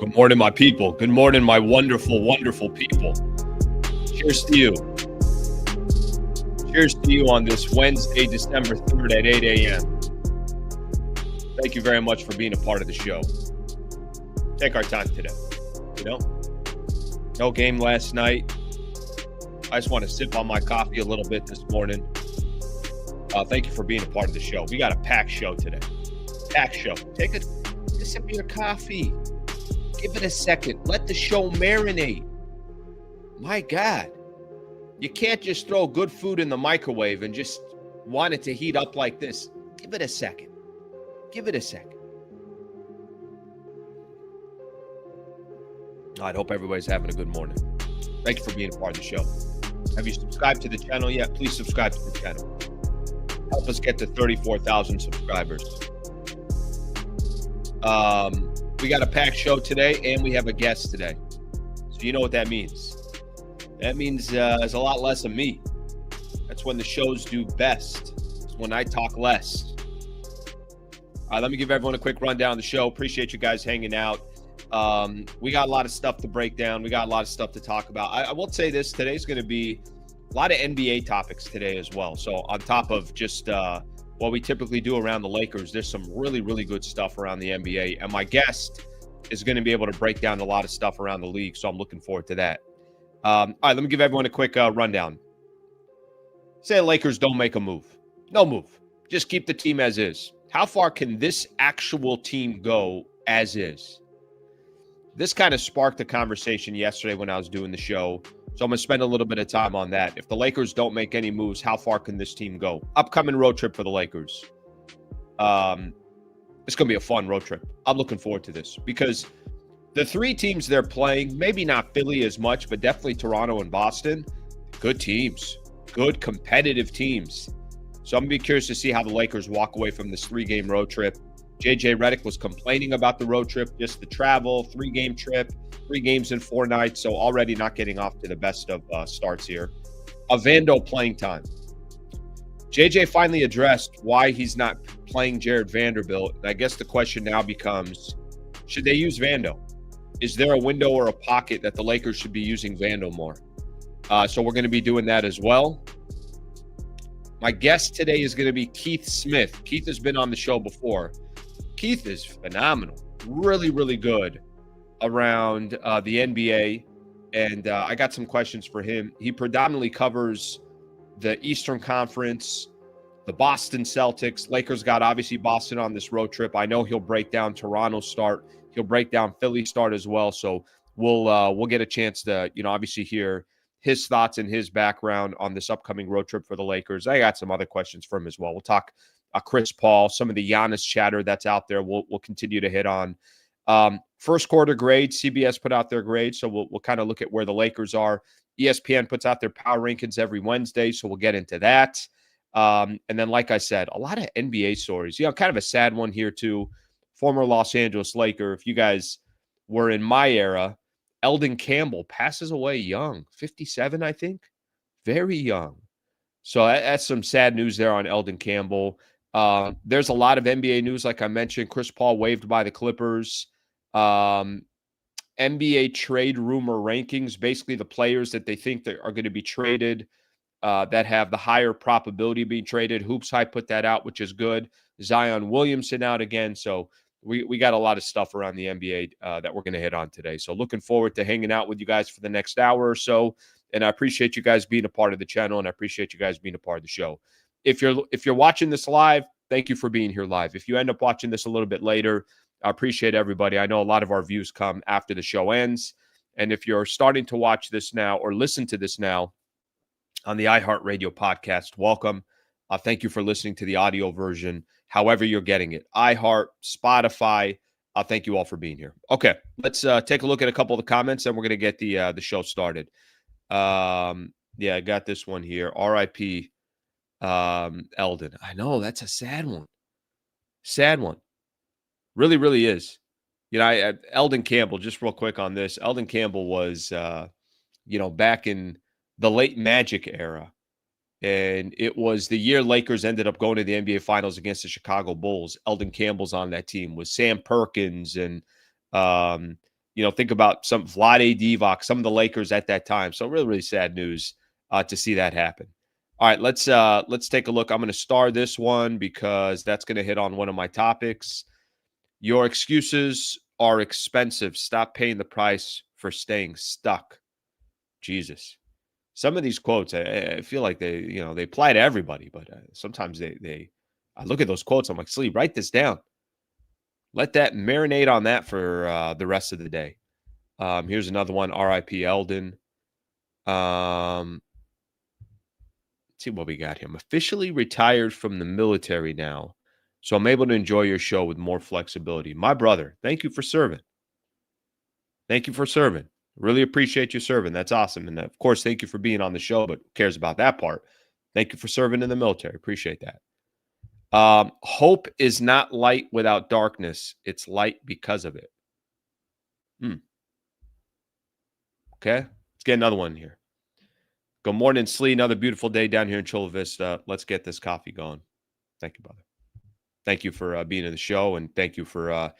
Good morning, my people. Good morning, my wonderful, wonderful people. Cheers to you. Cheers to you on this Wednesday, December 3rd at 8 a.m. Thank you very much for being a part of the show. Take our time today. No game last night. I just want to sip on my coffee a little bit this morning. Thank you for being a part of the show. We got a packed show today. Packed show. Take a sip of your coffee. Give it a second. Let the show marinate. My God. You can't just throw good food in the microwave and just want it to heat up like this. Give it a second. Give it a second. I hope everybody's having a good morning. Thank you for being a part of the show. Have you subscribed to the channel yet? Please subscribe to the channel. Help us get to 34,000 subscribers. We got a packed show today, and we have a guest today. So you know what that means. That means there's a lot less of me. That's when the shows do best. It's when I talk less. Let me give everyone a quick rundown of the show. Appreciate you guys hanging out. We got a lot of stuff to break down. We got a lot of stuff to talk about. I will say this. Today's going to be a lot of NBA topics today as well. So on top of just what we typically do around the Lakers, there's some really, really good stuff around the NBA. And my guest is going to be able to break down a lot of stuff around the league. So I'm looking forward to that. All right, let me give everyone a quick rundown. Say the Lakers don't make a move. No move. Just keep the team as is. How far can this actual team go as is? This kind of sparked a conversation yesterday when I was doing the show. So I'm going to spend a little bit of time on that. If the Lakers don't make any moves, how far can this team go? Upcoming road trip for the Lakers. It's going to be a fun road trip. I'm looking forward to this because the three teams they're playing, maybe not Philly as much, but definitely Toronto and Boston, good teams, good competitive teams. So I'm going to be curious to see how the Lakers walk away from this 3-game road trip. JJ Redick was complaining about the road trip, just the travel, 3-game trip, 3 games in 4 nights. So already not getting off to the best of starts here. Vando playing time. JJ finally addressed why he's not playing Jared Vanderbilt. And I guess the question now becomes, should they use Vando? Is there a window or a pocket that the Lakers should be using Vando more? So we're going to be doing that as well. My guest today is going to be Keith Smith. Keith has been on the show before. Keith is phenomenal, really, really good around the NBA, and I got some questions for him. He predominantly covers the Eastern Conference, the Boston Celtics. Lakers got obviously Boston on this road trip. I know he'll break down Toronto's start. He'll break down Philly's start as well. So we'll get a chance to obviously hear his thoughts and his background on this upcoming road trip for the Lakers. I got some other questions for him as well. We'll talk Chris Paul, some of the Giannis chatter that's out there. We'll continue to hit on. First quarter grades, CBS put out their grades, so we'll kind of look at where the Lakers are. ESPN puts out their power rankings every Wednesday, so we'll get into that. And then, like I said, a lot of NBA stories. Kind of a sad one here too. Former Los Angeles Laker. If you guys were in my era, Elden Campbell passes away young, 57, I think. Very young. So that's some sad news there on Elden Campbell. There's a lot of NBA news, like I mentioned. Chris Paul waived by the Clippers. NBA trade rumor rankings, basically the players that they think that are going to be traded, that have the higher probability of being traded. Hoops High put that out, which is good. Zion Williamson out again. So we got a lot of stuff around the NBA that we're going to hit on today. So looking forward to hanging out with you guys for the next hour or so. And I appreciate you guys being a part of the channel, and I appreciate you guys being a part of the show. If you're watching this live, thank you for being here live. If you end up watching this a little bit later, I appreciate everybody. I know a lot of our views come after the show ends. And if you're starting to watch this now or listen to this now on the iHeartRadio podcast, welcome. Thank you for listening to the audio version, however you're getting it. iHeart, Spotify. Thank you all for being here. Okay, let's take a look at a couple of the comments, and we're going to get the show started. Yeah, I got this one here. R.I.P. Elden. I know, that's a sad one. Sad one. Really, really is. Elden Campbell, just real quick on this. Elden Campbell was, back in the late Magic era. And it was the year Lakers ended up going to the NBA Finals against the Chicago Bulls. Elden Campbell's on that team with Sam Perkins and think about some Vlade Divac, some of the Lakers at that time. So really, really sad news to see that happen. All right, let's take a look. I'm going to star this one because that's going to hit on one of my topics. Your excuses are expensive. Stop paying the price for staying stuck. Jesus. Some of these quotes, I feel like they apply to everybody, but sometimes I look at those quotes, I'm like, Slee, write this down. Let that marinate on that for the rest of the day. Here's another one, R.I.P. Elden. Let's see what we got here. I'm officially retired from the military now, so I'm able to enjoy your show with more flexibility. My brother, thank you for serving. Thank you for serving. Really appreciate you serving. That's awesome. And of course, thank you for being on the show, but who cares about that part? Thank you for serving in the military. Appreciate that. Hope is not light without darkness. It's light because of it. Okay. Let's get another one here. Good morning, Slee. Another beautiful day down here in Chula Vista. Let's get this coffee going. Thank you, brother. Thank you for being in the show, and thank you for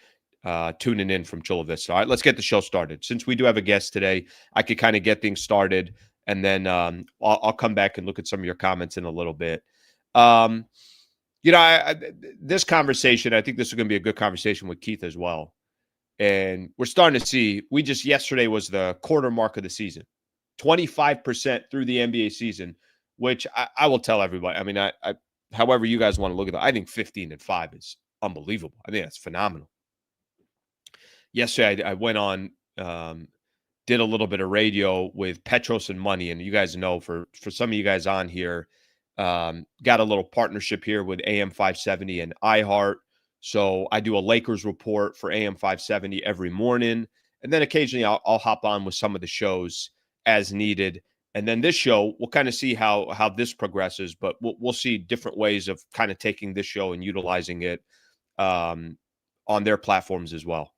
tuning in from Chula Vista. All right, let's get the show started. Since we do have a guest today, I could kind of get things started, and then I'll come back and look at some of your comments in a little bit. This conversation, I think this is going to be a good conversation with Keith as well. And we're starting to see, yesterday was the quarter mark of the season, 25% through the NBA season, which I will tell everybody. I mean, I however you guys want to look at it, I think 15-5 is unbelievable. I think that's phenomenal. Yesterday, I went on, did a little bit of radio with Petros and Money, and you guys know, for some of you guys on here, got a little partnership here with AM 570 and iHeart. So I do a Lakers report for AM 570 every morning, and then occasionally I'll hop on with some of the shows as needed. And then this show, we'll kind of see how this progresses, but we'll see different ways of kind of taking this show and utilizing it on their platforms as well.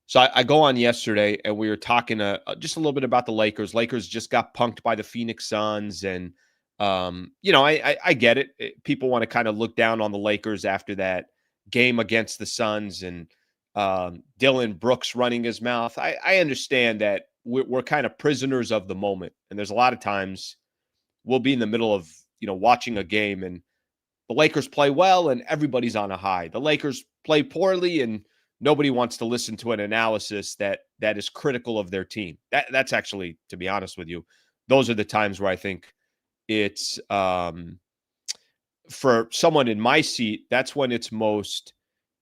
So I go on yesterday, and we were talking just a little bit about the Lakers. Lakers just got punked by the Phoenix Suns, and I get it. People want to kind of look down on the Lakers after that game against the Suns and Dylan Brooks running his mouth. I understand that we're kind of prisoners of the moment, and there's a lot of times we'll be in the middle of watching a game, and the Lakers play well, and everybody's on a high. The Lakers play poorly, and nobody wants to listen to an analysis that is critical of their team. That's actually, to be honest with you, those are the times where I think it's for someone in my seat, that's when it's most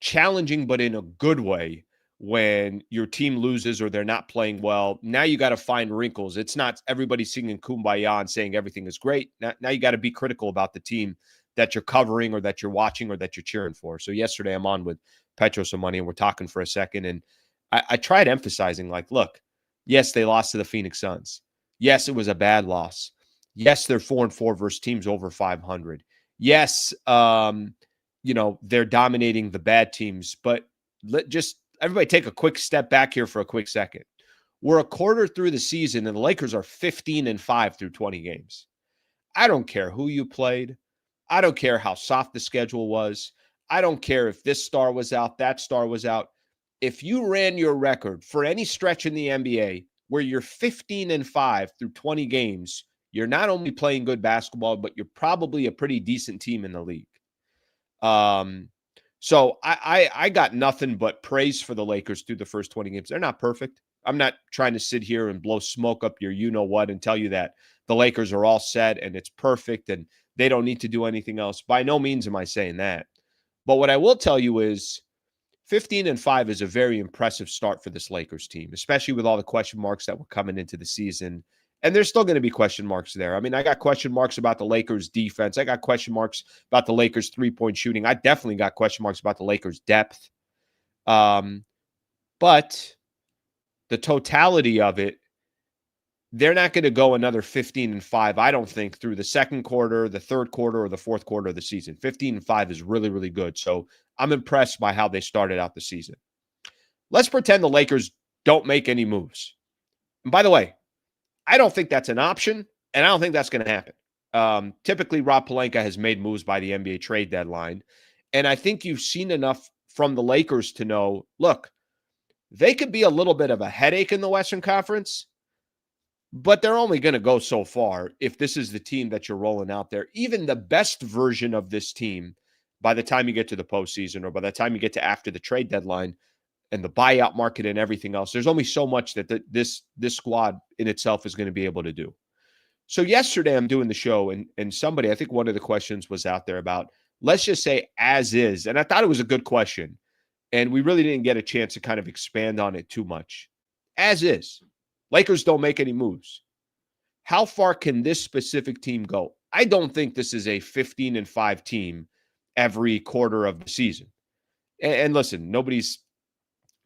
challenging, but in a good way, when your team loses or they're not playing well. Now you got to find wrinkles. It's not everybody singing Kumbaya and saying everything is great. Now you got to be critical about the team that you're covering or that you're watching or that you're cheering for. So yesterday I'm on with Petros and Money, and we're talking for a second. And I tried emphasizing, like, look, yes, they lost to the Phoenix Suns. Yes, it was a bad loss. Yes, they're 4-4 versus teams over 500. Yes, they're dominating the bad teams, but just everybody take a quick step back here for a quick second. We're a quarter through the season, and the Lakers are 15-5 through 20 games. I don't care who you played. I don't care how soft the schedule was. I don't care if this star was out, that star was out. If you ran your record for any stretch in the NBA where you're 15-5 through 20 games, you're not only playing good basketball, but you're probably a pretty decent team in the league. So I got nothing but praise for the Lakers through the first 20 games. They're not perfect. I'm not trying to sit here and blow smoke up your you-know-what and tell you that the Lakers are all set and it's perfect and they don't need to do anything else. By no means am I saying that. But what I will tell you is 15-5 is a very impressive start for this Lakers team, especially with all the question marks that were coming into the season. And there's still going to be question marks there. I mean, I got question marks about the Lakers defense. I got question marks about the Lakers three-point shooting. I definitely got question marks about the Lakers depth. But the totality of it, they're not going to go another 15-5, I don't think, through the second quarter, the third quarter, or the fourth quarter of the season. 15-5 is really, really good. So I'm impressed by how they started out the season. Let's pretend the Lakers don't make any moves. And by the way, I don't think that's an option, and I don't think that's going to happen. Typically, Rob Pelinka has made moves by the NBA trade deadline, and I think you've seen enough from the Lakers to know, look, they could be a little bit of a headache in the Western Conference, but they're only going to go so far if this is the team that you're rolling out there. Even the best version of this team, by the time you get to the postseason or by the time you get to after the trade deadline and the buyout market and everything else, there's only so much that this squad in itself is going to be able to do. So yesterday I'm doing the show and somebody, I think one of the questions was out there about, let's just say as is. And I thought it was a good question. And we really didn't get a chance to kind of expand on it too much. As is. Lakers don't make any moves. How far can this specific team go? I don't think this is a 15-5 team every quarter of the season. And listen,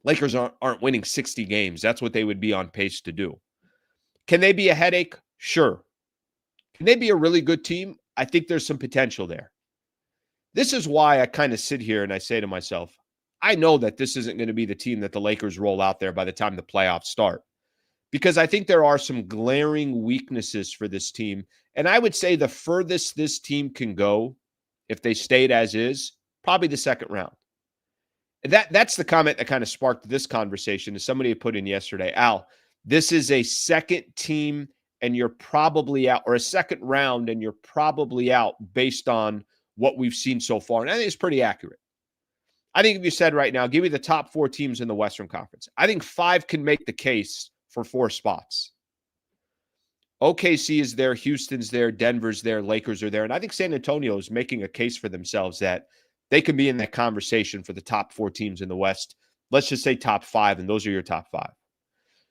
Lakers aren't winning 60 games. That's what they would be on pace to do. Can they be a headache? Sure. Can they be a really good team? I think there's some potential there. This is why I kind of sit here and I say to myself, I know that this isn't going to be the team that the Lakers roll out there by the time the playoffs start, because I think there are some glaring weaknesses for this team. And I would say the furthest this team can go, if they stayed as is, probably the second round. That's the comment that kind of sparked this conversation. As somebody had put in yesterday, Al, this is a second team and you're probably out, or a second round and you're probably out based on what we've seen so far. And I think it's pretty accurate. I think if you said right now, give me the top 4 teams in the Western Conference, I think 5 can make the case for 4 spots. OKC is there, Houston's there, Denver's there, Lakers are there. And I think San Antonio is making a case for themselves that they can be in that conversation for the top 4 teams in the West. Let's just say top 5, and those are your top 5.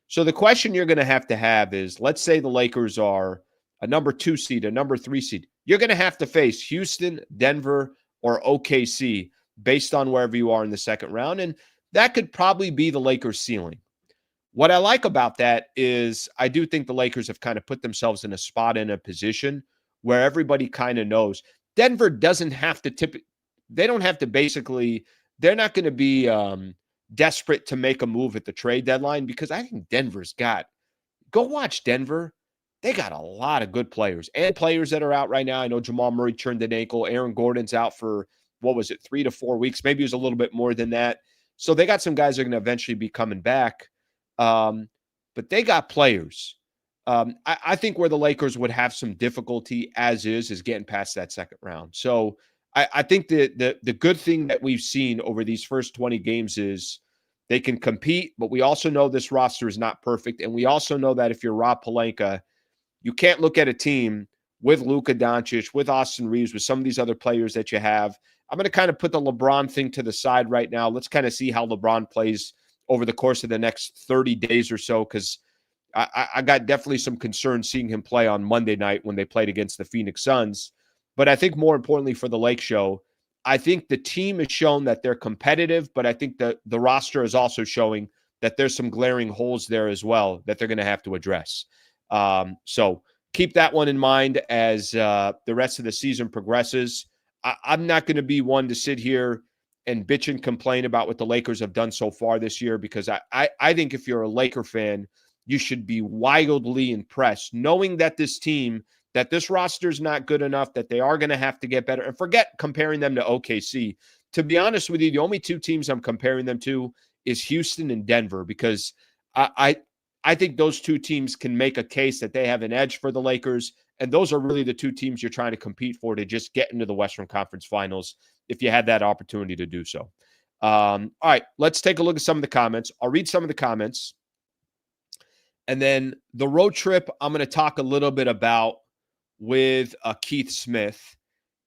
So the question you're going to have is, let's say the Lakers are a number 2 seed, a number 3 seed. You're going to have to face Houston, Denver, or OKC based on wherever you are in the second round. And that could probably be the Lakers' ceiling. What I like about that is I do think the Lakers have kind of put themselves in a spot, in a position where everybody kind of knows. Denver doesn't have to they don't have to basically, they're not going to be desperate to make a move at the trade deadline, because I think Denver's go watch Denver. They got a lot of good players and players that are out right now. I know Jamal Murray turned an ankle. Aaron Gordon's out for, 3 to 4 weeks? Maybe it was a little bit more than that. So they got some guys that are going to eventually be coming back. But they got players. I think where the Lakers would have some difficulty as is getting past that second round. So I think the good thing that we've seen over these first 20 games is they can compete, but we also know this roster is not perfect. And we also know that if you're Rob Pelinka, you can't look at a team with Luka Doncic, with Austin Reeves, with some of these other players that you have. I'm going to kind of put the LeBron thing to the side right now. Let's kind of see how LeBron plays over the course of the next 30 days or so, because I got definitely some concern seeing him play on Monday night when they played against the Phoenix Suns. But I think more importantly for the Lake Show, I think the team has shown that they're competitive, but I think the roster is also showing that there's some glaring holes there as well that they're going to have to address. So keep that one in mind as the rest of the season progresses. I'm not going to be one to sit here and bitch and complain about what the Lakers have done so far this year, because I think if you're a Laker fan, you should be wildly impressed knowing that this team, that this roster is not good enough, that they are going to have to get better. And forget comparing them to OKC. To be honest with you, the only 2 teams I'm comparing them to is Houston and Denver, because I think those 2 teams can make a case that they have an edge for the Lakers. And those are really the 2 teams you're trying to compete for to just get into the Western Conference Finals if you had that opportunity to do so. All right, let's take a look at some of the comments. I'll read some of the comments. And then the road trip, I'm going to talk a little bit about with Keith Smith.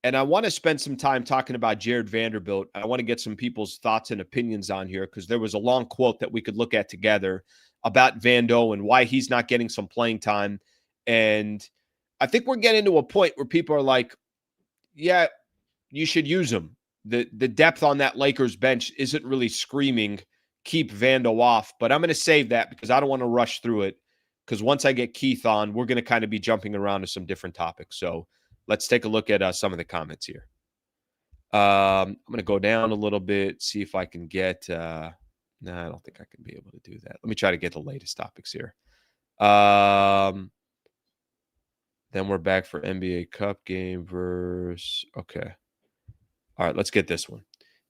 And I want to spend some time talking about Jared Vanderbilt. I want to get some people's thoughts and opinions on here, because there was a long quote that we could look at together about Vando and why he's not getting some playing time. And I think we're getting to a point where people are like, yeah, you should use him. The depth on that Lakers bench isn't really screaming, keep Vando off. But I'm going to save that because I don't want to rush through it, because once I get Keith on, we're going to kind of be jumping around to some different topics. So let's take a look at some of the comments here. I'm going to go down a little bit, see if I can get no, I don't think I can be able to do that. Let me try to get the latest topics here. Then we're back for NBA Cup game verse. Okay. All right, let's get this one.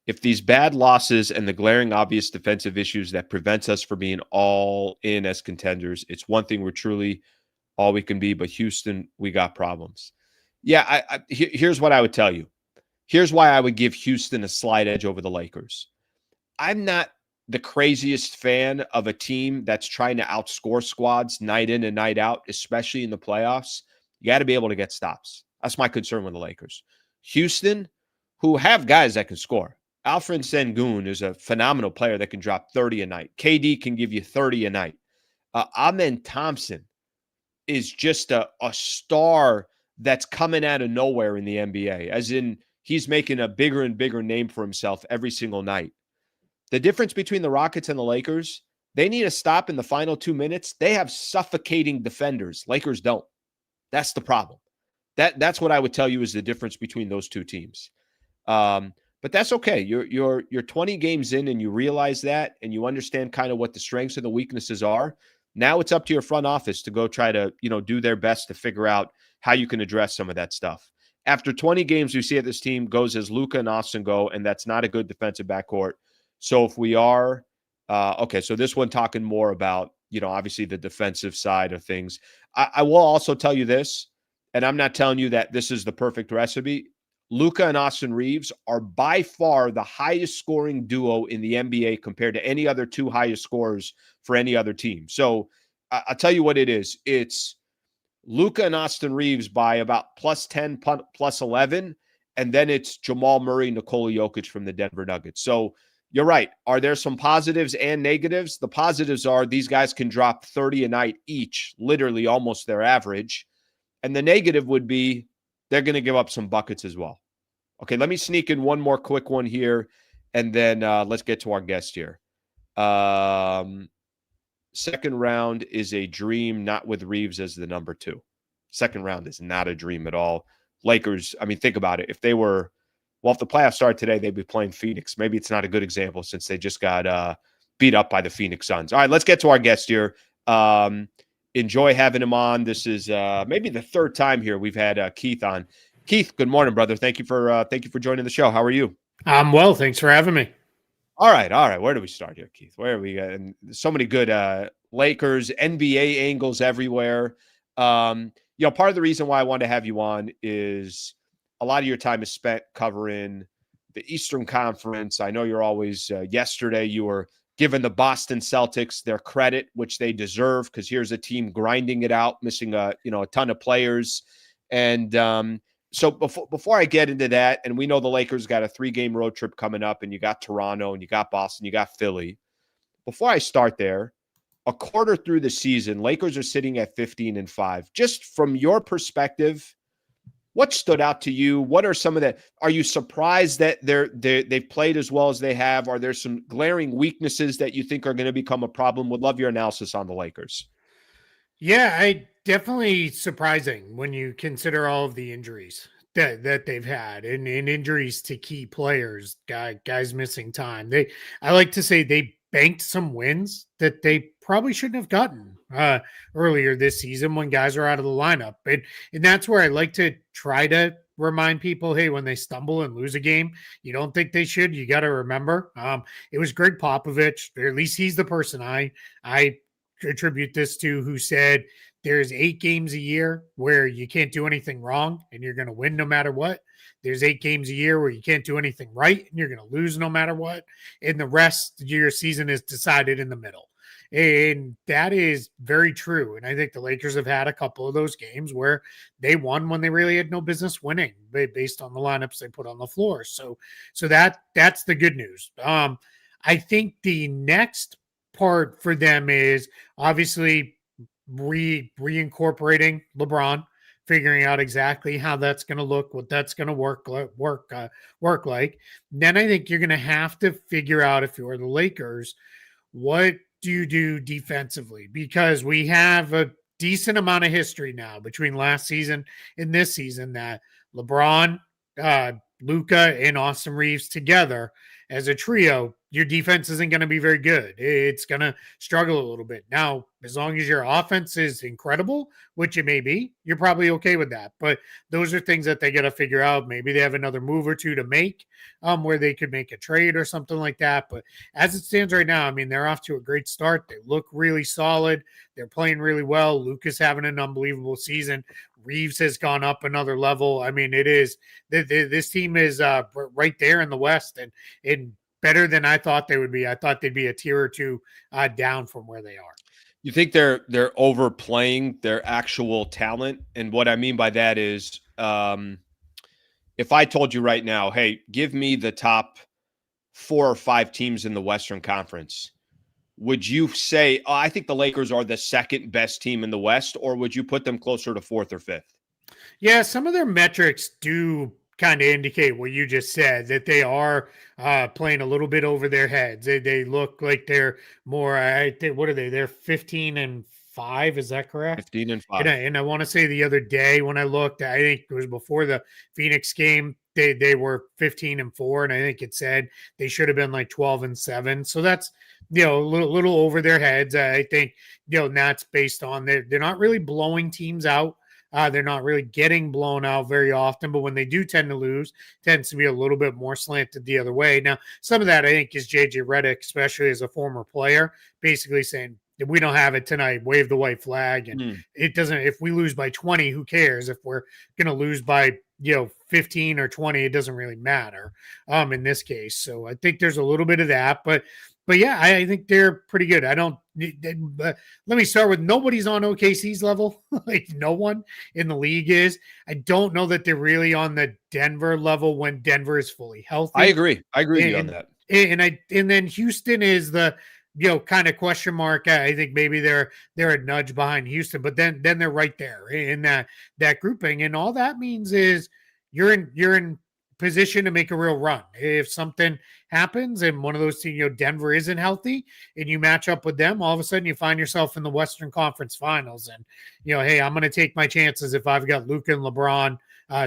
if these bad losses and the glaring obvious defensive issues that prevents us from being all in as contenders, it's one thing we're truly all we can be, but Houston, we got problems. Yeah, here's what I would tell you. Here's why I would give Houston a slight edge over the Lakers. I'm not the craziest fan of a team that's trying to outscore squads night in and night out, especially in the playoffs. You got to be able to get stops. That's my concern with the Lakers. Houston, who have guys that can score. Alfred Sengun is a phenomenal player that can drop 30 a night. KD can give you 30 a night. Amen Thompson is just a star that's coming out of nowhere in the NBA, as in he's making a bigger and bigger name for himself every single night. The difference between the Rockets and the Lakers, they need a stop in the final 2 minutes. They have suffocating defenders. Lakers don't. That's the problem. That's what I would tell you is the difference between those two teams. But that's okay. You're 20 games in and you realize that and you understand kind of what the strengths and the weaknesses are. Now it's up to your front office to go try to, do their best to figure out how you can address some of that stuff. After 20 games, we see that this team goes as Luka and Austin go, and that's not a good defensive backcourt. So if we are okay, so this one talking more about, obviously the defensive side of things. I will also tell you this, and I'm not telling you that this is the perfect recipe. Luka and Austin Reeves are by far the highest scoring duo in the NBA compared to any other two highest scorers for any other team. So I'll tell you what it is. It's Luka and Austin Reeves by about plus 10, plus 11, and then it's Jamal Murray, Nikola Jokic from the Denver Nuggets. So you're right. Are there some positives and negatives? The positives are these guys can drop 30 a night each, literally almost their average. And the negative would be they're going to give up some buckets as well. Okay, let me sneak in one more quick one here, and then let's get to our guest here. Second round is a dream, not with Reeves as the number 2. Second round is not a dream at all. Lakers, I mean, think about it. If the playoffs start today, they'd be playing Phoenix. Maybe it's not a good example since they just got beat up by the Phoenix Suns. All right, let's get to our guest here. Enjoy having him on. This is maybe the third time here we've had Keith on. Keith, good morning, brother. Thank you for joining the show. How are you? I'm well. Thanks for having me. All right. Where do we start here, Keith? Where are we? And so many good Lakers, NBA angles everywhere. Part of the reason why I wanted to have you on is a lot of your time is spent covering the Eastern Conference. I know you're always yesterday you were giving the Boston Celtics their credit, which they deserve, because here's a team grinding it out, missing a ton of players. And so before I get into that, and we know the Lakers got a 3-game road trip coming up, and you got Toronto, and you got Boston, you got Philly. Before I start there, a quarter through the season, Lakers are sitting at 15-5. Just from your perspective, what stood out to you? What are some of the? Are you surprised that they've played as well as they have? Are there some glaring weaknesses that you think are going to become a problem? Would love your analysis on the Lakers. Yeah, definitely surprising when you consider all of the injuries that they've had and injuries to key players, guys missing time. I like to say they banked some wins that they probably shouldn't have gotten earlier this season when guys are out of the lineup. And that's where I like to try to remind people, hey, when they stumble and lose a game, you don't think they should. You got to remember, it was Greg Popovich, or at least he's the person I attribute this to, who said there's 8 games a year where you can't do anything wrong and you're going to win no matter what. There's 8 games a year where you can't do anything right and you're going to lose no matter what. And the rest of your season is decided in the middle. And that is very true. And I think the Lakers have had a couple of those games where they won when they really had no business winning based on the lineups they put on the floor. So that's the good news. I think the next part for them is obviously reincorporating LeBron, figuring out exactly how that's going to look, what that's going to work like. Then I think you're going to have to figure out, if you're the Lakers, what do you do defensively? Because we have a decent amount of history now between last season and this season that LeBron Luka and Austin Reeves together as a trio, your defense isn't going to be very good. It's going to struggle a little bit. Now, as long as your offense is incredible, which it may be, you're probably okay with that. But those are things that they got to figure out. Maybe they have another move or two to make where they could make a trade or something like that. But as it stands right now, I mean, they're off to a great start. They look really solid. They're playing really well. Luka's having an unbelievable season. Reeves has gone up another level. I mean, it is this team is right there in the West and better than I thought they would be. I thought they'd be a tier or two down from where they are. You think they're overplaying their actual talent? And what I mean by that is, if I told you right now, hey, give me the top 4 or 5 teams in the Western Conference, would you say, oh, I think the Lakers are the second best team in the West, or would you put them closer to 4th or 5th? Yeah, some of their metrics do kind of indicate what you just said, that they are playing a little bit over their heads. They look like they're more, what are they? They're 15-5. Is that correct? 15-5. And I want to say the other day when I looked, I think it was before the Phoenix game, they were 15-4, and I think it said they should have been like 12-7. So that's, a little over their heads. I think, and that's based on they're not really blowing teams out. They're not really getting blown out very often, but when they do tend to lose, tends to be a little bit more slanted the other way. Now, some of that I think is JJ Redick, especially as a former player, basically saying, if we don't have it tonight, wave the white flag. And it doesn't, if we lose by 20, who cares? If we're going to lose by, 15 or 20, it doesn't really matter in this case. So I think there's a little bit of that, but yeah, I think they're pretty good. Let me start with nobody's on OKC's level. Like no one in the league is. I don't know that they're really on the Denver level when Denver is fully healthy. I agree with you on that. And then Houston is the kind of question mark. I think maybe they're a nudge behind Houston, but then they're right there in that grouping. And all that means is you're in position to make a real run. If something happens and one of those teams, Denver isn't healthy and you match up with them, all of a sudden you find yourself in the Western Conference Finals. And, hey, I'm going to take my chances if I've got Luka and LeBron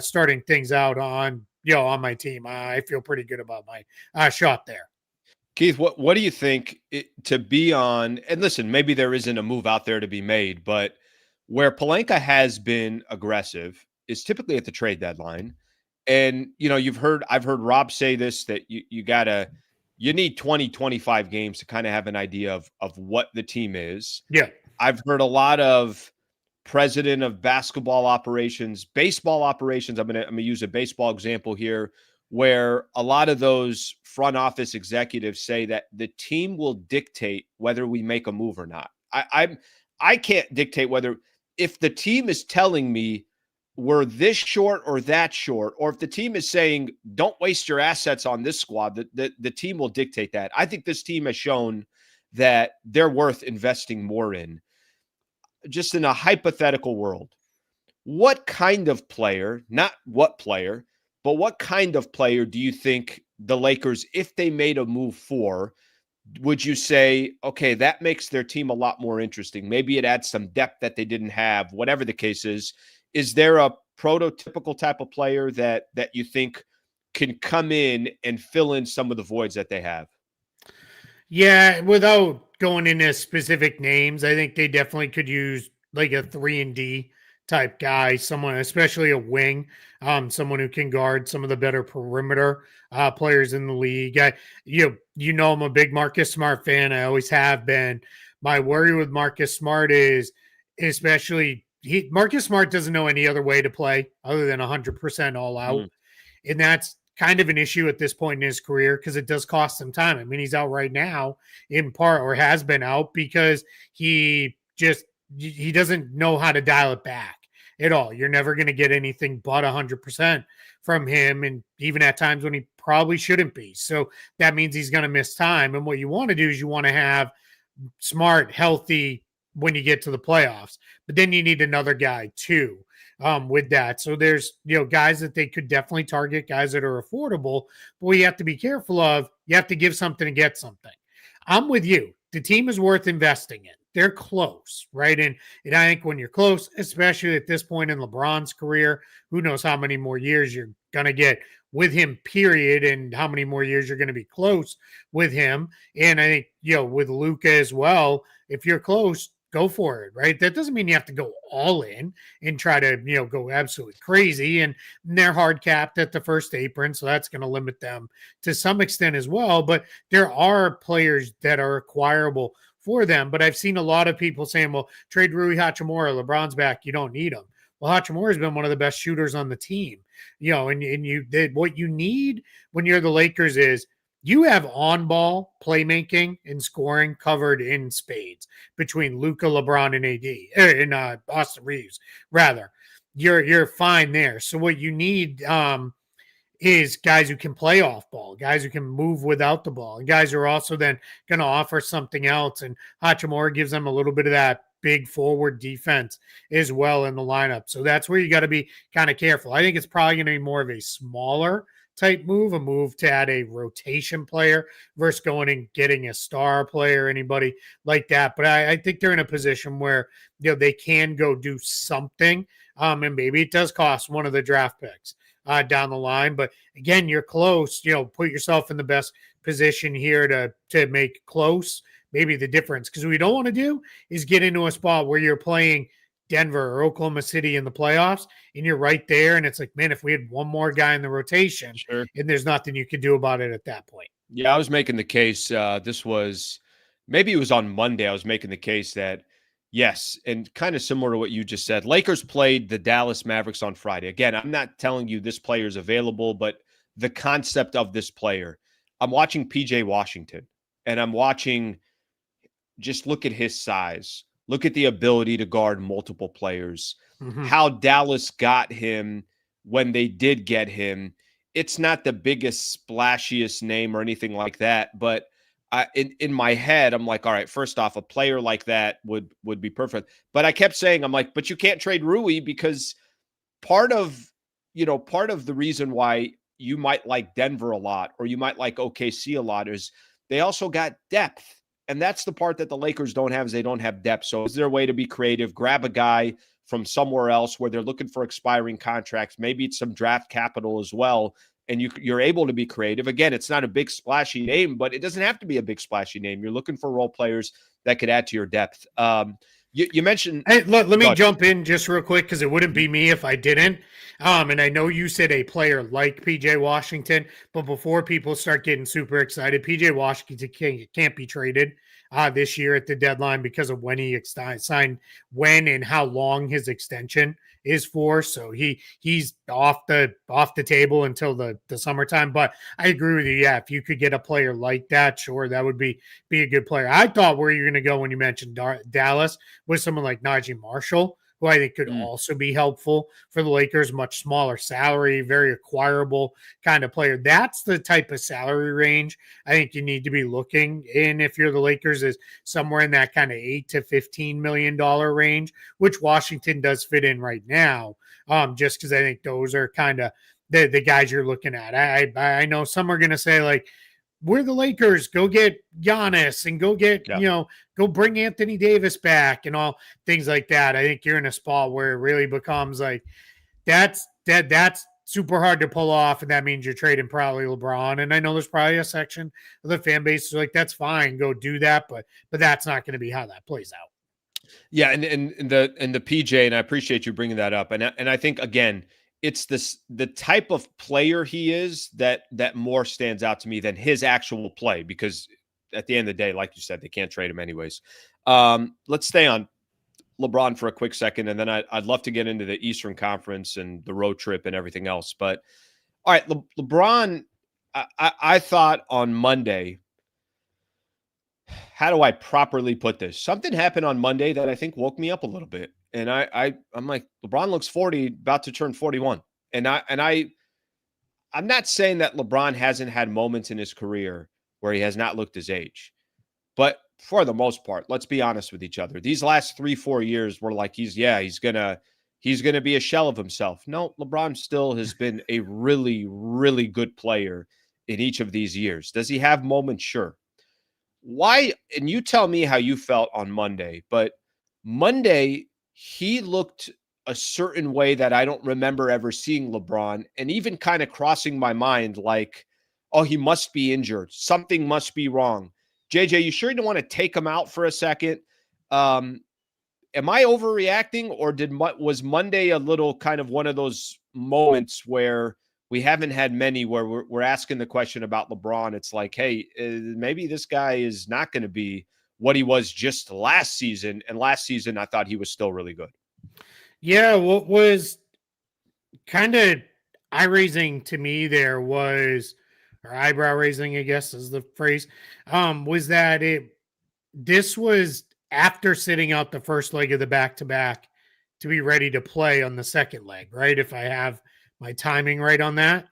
starting things out on my team. I feel pretty good about my shot there. Keith, what do you think to be on? And listen, maybe there isn't a move out there to be made, but where Pelinka has been aggressive is typically at the trade deadline. And, I've heard Rob say this, that you need 20, 25 games to kind of have an idea of what the team is. Yeah. I've heard a lot of president of basketball operations, baseball operations. I'm going to use a baseball example here, where a lot of those front office executives say that the team will dictate whether we make a move or not. I can't dictate if the team is telling me we're this short or that short, or if the team is saying, don't waste your assets on this squad, the team will dictate that. I think this team has shown that they're worth investing more in. Just in a hypothetical world, what kind of player, not what player, but what kind of player do you think the Lakers, if they made a move for, would you say, okay, that makes their team a lot more interesting? Maybe it adds some depth that they didn't have, whatever the case is. Is there a prototypical type of player that you think can come in and fill in some of the voids that they have? Yeah, without going into specific names, I think they definitely could use like a 3-and-D type guy, someone, especially a wing, someone who can guard some of the better perimeter players in the league. I'm a big Marcus Smart fan. I always have been. My worry with Marcus Smart is especially Marcus Smart doesn't know any other way to play other than 100% all out. And that's kind of an issue at this point in his career because it does cost him time. I mean, he's out right now in part, or has been out, because he doesn't know how to dial it back at all. You're never going to get anything but 100% from him. And even at times when he probably shouldn't be. So that means he's going to miss time. And what you want to do is you want to have Smart, healthy when you get to the playoffs, but then you need another guy too with that. So there's, guys that they could definitely target, guys that are affordable, but what you have to be careful of, you have to give something to get something. I'm with you. The team is worth investing in. They're close, right? And I think when you're close, especially at this point in LeBron's career, who knows how many more years you're going to get with him, period, and how many more years you're going to be close with him. And I think, with Luka as well, if you're close, go for it, right? That doesn't mean you have to go all in and try to, go absolutely crazy. And they're hard capped at the first apron, so that's going to limit them to some extent as well. But there are players that are acquirable for them. But I've seen a lot of people saying, well, trade Rui Hachimura, LeBron's back, you don't need him. Well, Hachimura has been one of the best shooters on the team, and you did what you need when you're the Lakers is you have on-ball playmaking and scoring covered in spades between Luka, LeBron, and AD, and Austin Reeves. Rather, you're fine there. So what you need is guys who can play off ball, guys who can move without the ball, and guys who are also then going to offer something else. And Hachimura gives them a little bit of that big forward defense as well in the lineup. So that's where you got to be kind of careful. I think it's probably going to be more of a smaller type move, a move to add a rotation player versus going and getting a star player, anybody like that. But I think they're in a position where they can go do something. And maybe it does cost one of the draft picks down the line. But again, you're close. Put yourself in the best position here to make close maybe the difference. Because what we don't want to do is get into a spot where you're playing Denver or Oklahoma City in the playoffs and you're right there. And it's like, man, if we had one more guy in the rotation, sure, and there's nothing you could do about it at that point. Yeah, I was making the case. Maybe it was on Monday. I was making the case that, yes, and kind of similar to what you just said, Lakers played the Dallas Mavericks on Friday. Again, I'm not telling you this player is available, but the concept of this player. I'm watching PJ Washington, and I'm watching, just look at his size. Look at the ability to guard multiple players. Mm-hmm. How Dallas got him when they did get him. It's not the biggest, splashiest name or anything like that, but in my head, I'm like, all right, first off, a player like that would be perfect. But I kept saying, I'm like, but you can't trade Rui because part of the reason why you might like Denver a lot or you might like OKC a lot is they also got depth. And that's the part that the Lakers don't have is they don't have depth. So is there a way to be creative? Grab a guy from somewhere else where they're looking for expiring contracts. Maybe it's some draft capital as well. And you're able to be creative. Again, it's not a big splashy name, but it doesn't have to be a big splashy name. You're looking for role players that could add to your depth. You mentioned. Hey, let me jump in just real quick because it wouldn't be me if I didn't. And I know you said a player like PJ Washington, but before people start getting super excited, PJ Washington can't be traded this year at the deadline because of when he signed, when and how long his extension is for. So he's off the table until the summertime. But I agree with you. Yeah, if you could get a player like that, sure, that would be a good player. I thought where you're going to go when you mentioned Dallas was someone like Najee Marshall, who I think could also be helpful for the Lakers. Much smaller salary, very acquirable kind of player. That's the type of salary range I think you need to be looking in if you're the Lakers, is somewhere in that kind of $8 to $15 million range, which Washington does fit in right now. Just because I think those are kind of the guys you're looking at. I know some are going to say like, we're the Lakers, go get Giannis and go get, go bring Anthony Davis back and all things like that. I think you're in a spot where it really becomes like that's super hard to pull off. And that means you're trading probably LeBron. And I know there's probably a section of the fan base like, that's fine, go do that. But that's not going to be how that plays out. Yeah. And the PJ, and I appreciate you bringing that up. And I think, again, it's the type of player he is that more stands out to me than his actual play, because at the end of the day, like you said, they can't trade him anyways. Let's stay on LeBron for a quick second, and then I'd love to get into the Eastern Conference and the road trip and everything else. But all right, LeBron, I thought on Monday, how do I properly put this? Something happened on Monday that I think woke me up a little bit. And I'm like, LeBron looks 40, about to turn 41. And I'm not saying that LeBron hasn't had moments in his career where he has not looked his age. But for the most part, let's be honest with each other. These last 3-4 years were like, he's gonna be a shell of himself. No, LeBron still has been a really, really good player in each of these years. Does he have moments? Sure. Why? And you tell me how you felt on Monday, but Monday, he looked a certain way that I don't remember ever seeing LeBron, and even kind of crossing my mind like, oh, he must be injured. Something must be wrong. JJ, you sure you don't want to take him out for a second? Am I overreacting, or was Monday a little kind of one of those moments where we haven't had many where we're asking the question about LeBron? It's like, hey, maybe this guy is not going to be what he was just last season. And last season, I thought he was still really good. Yeah, what was kind of eye-raising to me there was, or eyebrow-raising, I guess is the phrase, was that this was after sitting out the first leg of the back-to-back to be ready to play on the second leg, right? If I have my timing right on that.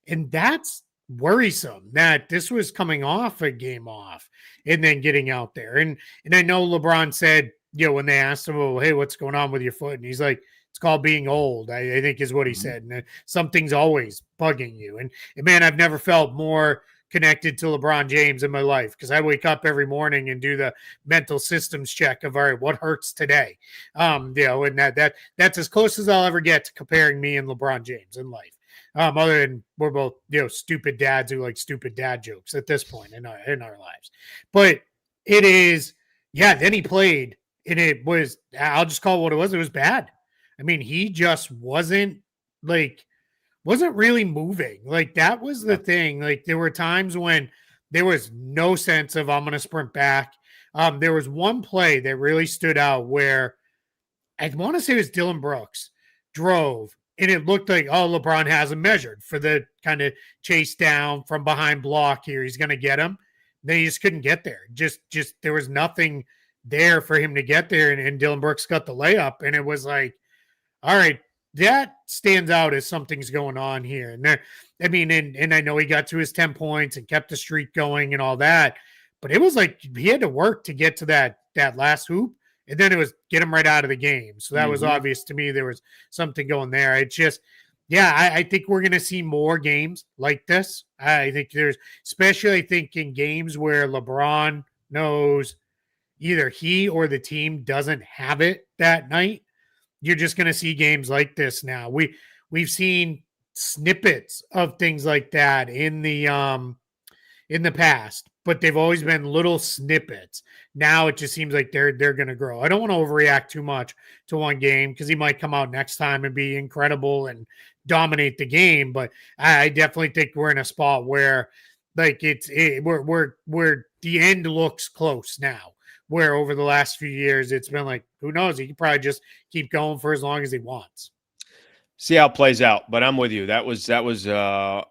And that's worrisome that this was coming off a game off and then getting out there. And I know LeBron said, when they asked him, well, hey, what's going on with your foot? And he's like, it's called being old, I think is what he said. And something's always bugging you. And man, I've never felt more connected to LeBron James in my life, because I wake up every morning and do the mental systems check of, all right, what hurts today? And that's as close as I'll ever get to comparing me and LeBron James in life. Other than we're both, stupid dads who like stupid dad jokes at this point in our lives. But it is, then he played, and it was, I'll just call it what it was. It was bad. I mean, he just wasn't really moving. Like, that was the thing. Like, there were times when there was no sense of, I'm going to sprint back. There was one play that really stood out where I want to say it was Dylan Brooks drove, and it looked like, LeBron has him measured for the kind of chase down from behind block here. He's going to get him. Then he just couldn't get there. Just there was nothing there for him to get there. And Dylan Brooks got the layup, and it was like, all right, that stands out as something's going on here. And there, I mean, and I know he got to his 10 points and kept the streak going and all that, but it was like he had to work to get to that last hoop. And then it was get him right out of the game. So that was obvious to me. There was something going there. It just, I think we're going to see more games like this. I think especially I think in games where LeBron knows either he or the team doesn't have it that night, you're just going to see games like this now. We've seen snippets of things like that in the past, but they've always been little snippets. Now it just seems like they're going to grow. I don't want to overreact too much to one game, because he might come out next time and be incredible and dominate the game. But I definitely think we're in a spot where, like, we're the end looks close now. Where over the last few years, it's been like, who knows? He could probably just keep going for as long as he wants. See how it plays out. But I'm with you. That was that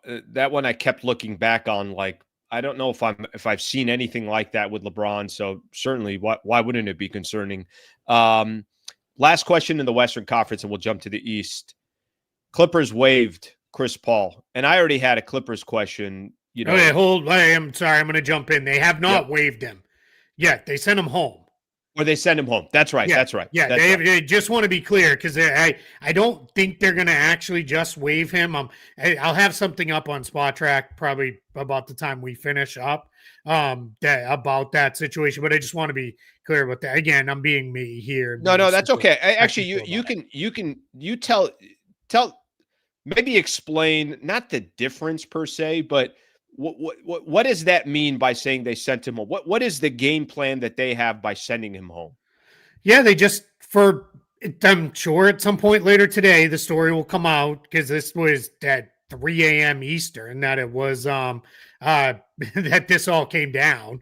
one I kept looking back on. Like, I don't know if I've seen anything like that with LeBron. So certainly, why wouldn't it be concerning? Last question in the Western Conference, and we'll jump to the East. Clippers waived Chris Paul, and I already had a Clippers question. Okay, I'm sorry. I'm going to jump in. They have not waived him. Yeah, they sent him home. Or they send him home. That's right. Yeah, that's right. Yeah, they just want to be clear, because I don't think they're going to actually just waive him. I'll have something up on Spotrac probably about the time we finish up about that situation. But I just want to be clear about that. Again, I'm being me here. No, that's okay. Actually, you tell maybe explain not the difference per se, but what does that mean by saying they sent him home? What is the game plan that they have by sending him home? Yeah, I'm sure at some point later today, the story will come out, because this was at 3 a.m. Eastern, that it was that this all came down.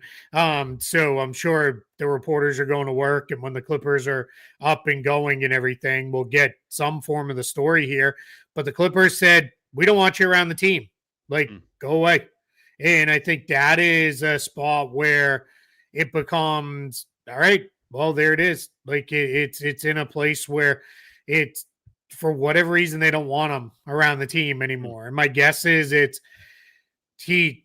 So I'm sure the reporters are going to work, and when the Clippers are up and going and everything, we'll get some form of the story here. But the Clippers said, we don't want you around the team. Like, go away. And I think that is a spot where it becomes, all right, well, there it is. Like, it's in a place where it's, for whatever reason, they don't want him around the team anymore. And my guess is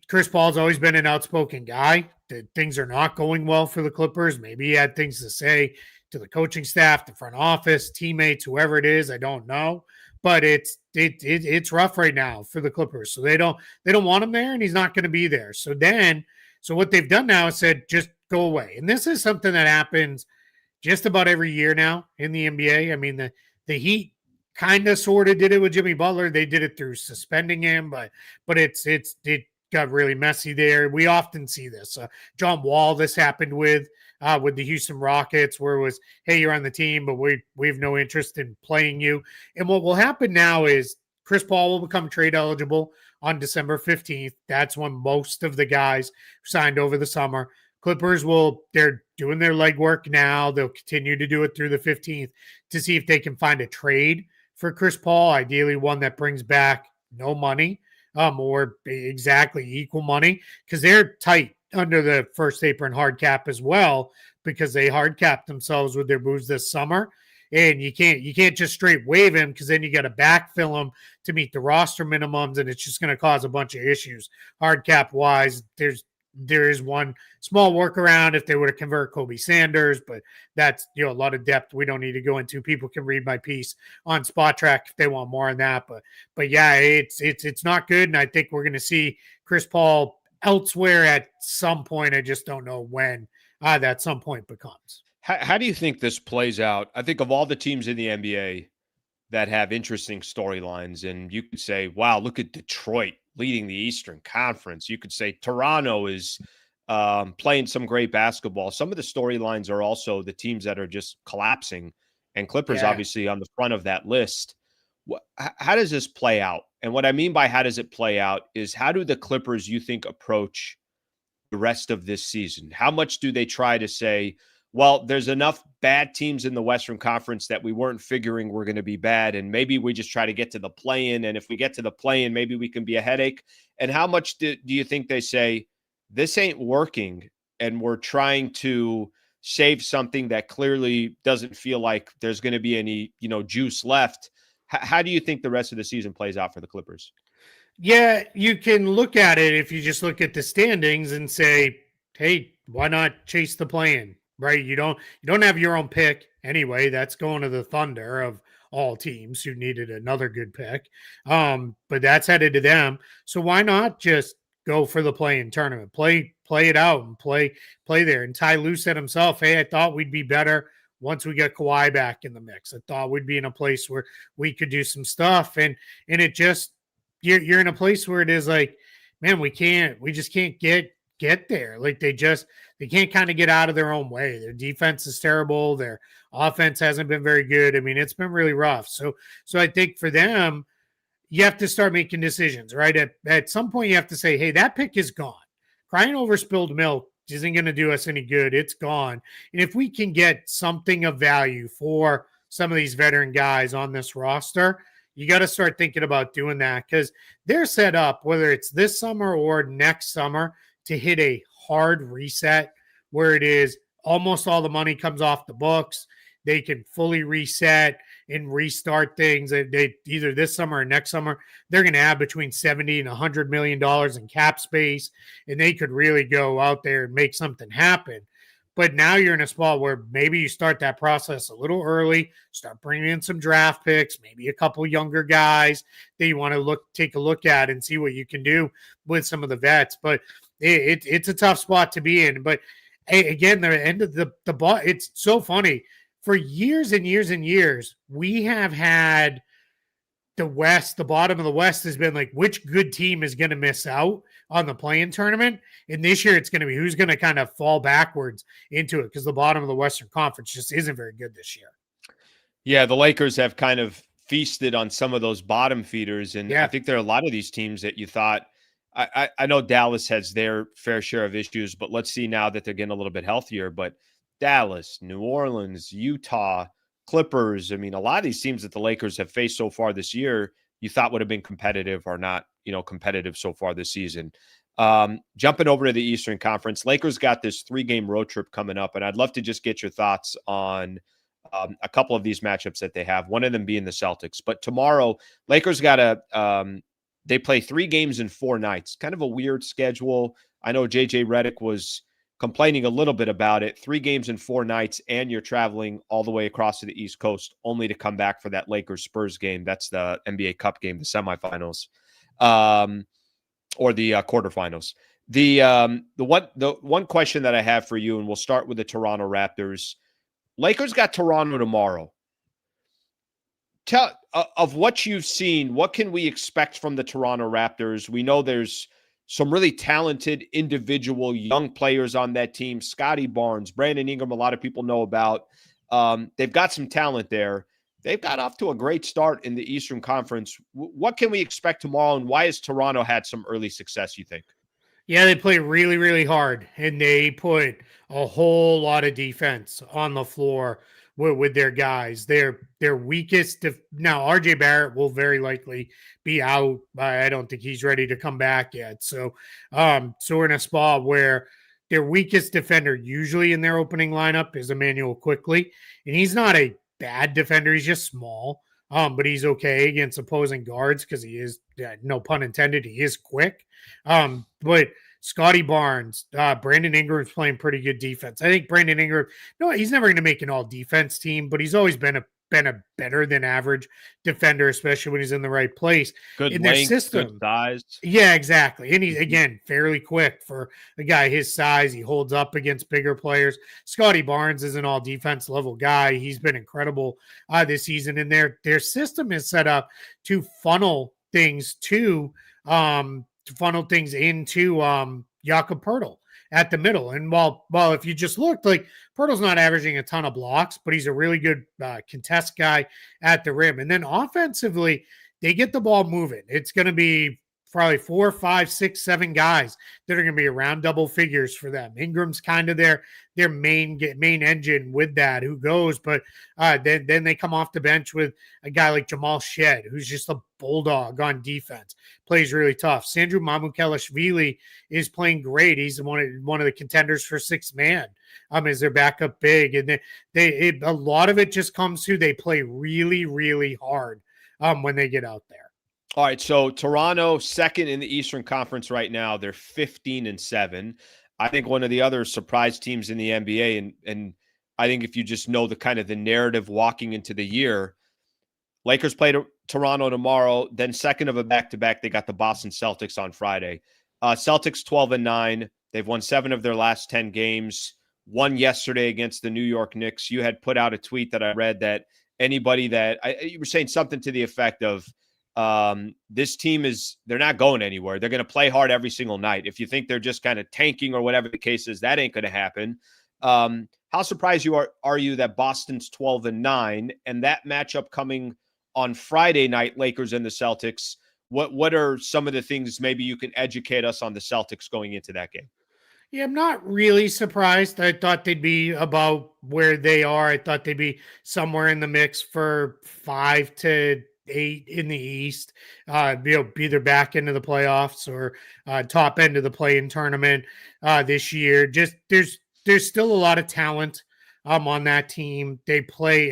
Chris Paul's always been an outspoken guy, that things are not going well for the Clippers. Maybe he had things to say to the coaching staff, the front office, teammates, whoever it is. I don't know. But it's rough right now for the Clippers. So they don't want him there, and he's not going to be there. So what they've done now is said, just go away. And this is something that happens just about every year now in the NBA. I mean, the The Heat kind of sort of did it with Jimmy Butler. They did it through suspending him, but it got really messy there. We often see this. John Wall, this happened with the Houston Rockets, where it was, hey, you're on the team, but we have no interest in playing you. And what will happen now is Chris Paul will become trade eligible on December 15th. That's when most of the guys signed over the summer. Clippers they're doing their legwork now. They'll continue to do it through the 15th to see if they can find a trade for Chris Paul, ideally one that brings back no money, or exactly equal money, because they're tight under the first apron hard cap as well, because they hard capped themselves with their moves this summer. And you can't just straight waive him, because then you got to backfill him to meet the roster minimums, and it's just going to cause a bunch of issues hard cap wise. There is one small workaround if they were to convert Kobe Sanders, but that's a lot of depth we don't need to go into. People can read my piece on Spotrac if they want more on that. But yeah, it's not good, and I think we're going to see Chris Paul elsewhere at some point. I just don't know when that some point becomes. How do you think this plays out? I think of all the teams in the NBA that have interesting storylines, and you could say, wow, look at Detroit leading the Eastern Conference. You could say Toronto is playing some great basketball. Some of the storylines are also the teams that are just collapsing, and Clippers obviously on the front of that list. How does this play out? And what I mean by how does it play out is, how do the Clippers, you think, approach the rest of this season? How much do they try to say, well, there's enough bad teams in the Western Conference that we weren't figuring were going to be bad, and maybe we just try to get to the play-in, and if we get to the play-in, maybe we can be a headache? And how much do you think they say, this ain't working, and we're trying to save something that clearly doesn't feel like there's going to be any, juice left? How do you think the rest of the season plays out for the Clippers? Yeah, you can look at it if you just look at the standings and say, hey, why not chase the play-in? Right? You don't have your own pick anyway. That's going to the Thunder of all teams who needed another good pick. But that's headed to them. So why not just go for the play-in tournament? Play it out and play there. And Ty Lue said himself, hey, I thought we'd be better once we get Kawhi back in the mix. I thought we'd be in a place where we could do some stuff. And it just, you're in a place where it is like, man, we just can't get there. Like they can't kind of get out of their own way. Their defense is terrible. Their offense hasn't been very good. I mean, it's been really rough. So I think for them, you have to start making decisions, right? At some point you have to say, hey, that pick is gone. Crying over spilled milk isn't going to do us any good. It's gone. And if we can get something of value for some of these veteran guys on this roster, you got to start thinking about doing that, because they're set up, whether it's this summer or next summer, to hit a hard reset where it is almost all the money comes off the books. They can fully reset and restart things. They either this summer or next summer, they're going to have between $70 and $100 million in cap space, and they could really go out there and make something happen. But now you're in a spot where maybe you start that process a little early, start bringing in some draft picks, maybe a couple younger guys that you want to take a look at and see what you can do with some of the vets. But it's a tough spot to be in. But again, the end of the ball, it's so funny. For years and years and years, we have had the West, the bottom of the West has been like, which good team is going to miss out on the play-in tournament? And this year it's going to be who's going to kind of fall backwards into it, because the bottom of the Western Conference just isn't very good this year. Yeah, the Lakers have kind of feasted on some of those bottom feeders. And I think there are a lot of these teams that you thought, I know Dallas has their fair share of issues, but let's see now that they're getting a little bit healthier. But Dallas, New Orleans, Utah, Clippers, I mean, a lot of these teams that the Lakers have faced so far this year, you thought would have been competitive or not, competitive so far this season. Jumping over to the Eastern Conference, Lakers got this 3-game road trip coming up, and I'd love to just get your thoughts on a couple of these matchups that they have, one of them being the Celtics. But tomorrow, Lakers got they play 3 games in 4 nights, kind of a weird schedule. I know JJ Redick was complaining a little bit about it. 3 games in 4 nights, and you're traveling all the way across to the East Coast only to come back for that Lakers-Spurs game. That's the NBA Cup game, the semifinals, or the quarterfinals. The one question that I have for you, and we'll start with the Toronto Raptors. Lakers got Toronto tomorrow. tell of what you've seen, what can we expect from the Toronto Raptors? We know there's some really talented individual young players on that team. Scotty Barnes, Brandon Ingram, a lot of people know about. They've got some talent there. They've got off to a great start in the Eastern Conference. What can we expect tomorrow, and why has Toronto had some early success, you think? Yeah, they play really, really hard, and they put a whole lot of defense on the floor with their guys. Their weakest now, RJ Barrett will very likely be out. I don't think he's ready to come back yet. So we're in a spot where their weakest defender usually in their opening lineup is Emmanuel Quickly, and he's not a bad defender. He's just small. But he's okay against opposing guards because he is, no pun intended, he is quick. But Scotty Barnes, Brandon Ingram's playing pretty good defense. I think Brandon Ingram, no, he's never going to make an all defense team, but he's always been a better than average defender, especially when he's in the right place. Good in length, their system, good size. Yeah, exactly. And he's, again, fairly quick for a guy his size. He holds up against bigger players. Scotty Barnes is an all defense level guy. He's been incredible this season. And their system is set up to funnel things into Jakob Pertl at the middle. And while if you just looked, like, Pertl's not averaging a ton of blocks, but he's a really good contest guy at the rim. And then offensively, they get the ball moving. It's going to be probably 4, 5, 6, 7 guys that are going to be around double figures for them. Ingram's kind of their main engine with that, who goes, but then they come off the bench with a guy like Jamal Shed, who's just a bulldog on defense, plays really tough. Sandro Mamukelashvili is playing great. He's one of the contenders for sixth man as their backup big, and a lot of it just comes to they play really, really hard when they get out there. All right, so Toronto, second in the Eastern Conference right now. They're 15-7. I think one of the other surprise teams in the NBA, and I think if you just know the kind of the narrative walking into the year, Lakers play Toronto tomorrow, then second of a back-to-back, they got the Boston Celtics on Friday. Celtics 12-9. They've won 7 of their last 10 games, won yesterday against the New York Knicks. You had put out a tweet that I read that anybody you were saying something to the effect of, this team they're not going anywhere. They're going to play hard every single night. If you think they're just kind of tanking or whatever the case is, that ain't going to happen. How surprised are you that Boston's 12-9 and that matchup coming on Friday night, Lakers and the Celtics? What are some of the things maybe you can educate us on the Celtics going into that game? Yeah, I'm not really surprised. I thought they'd be about where they are. I thought they'd be somewhere in the mix for 5 to 8 in the East, be either back into the playoffs or top end of the play-in tournament this year. Just there's still a lot of talent on that team. They play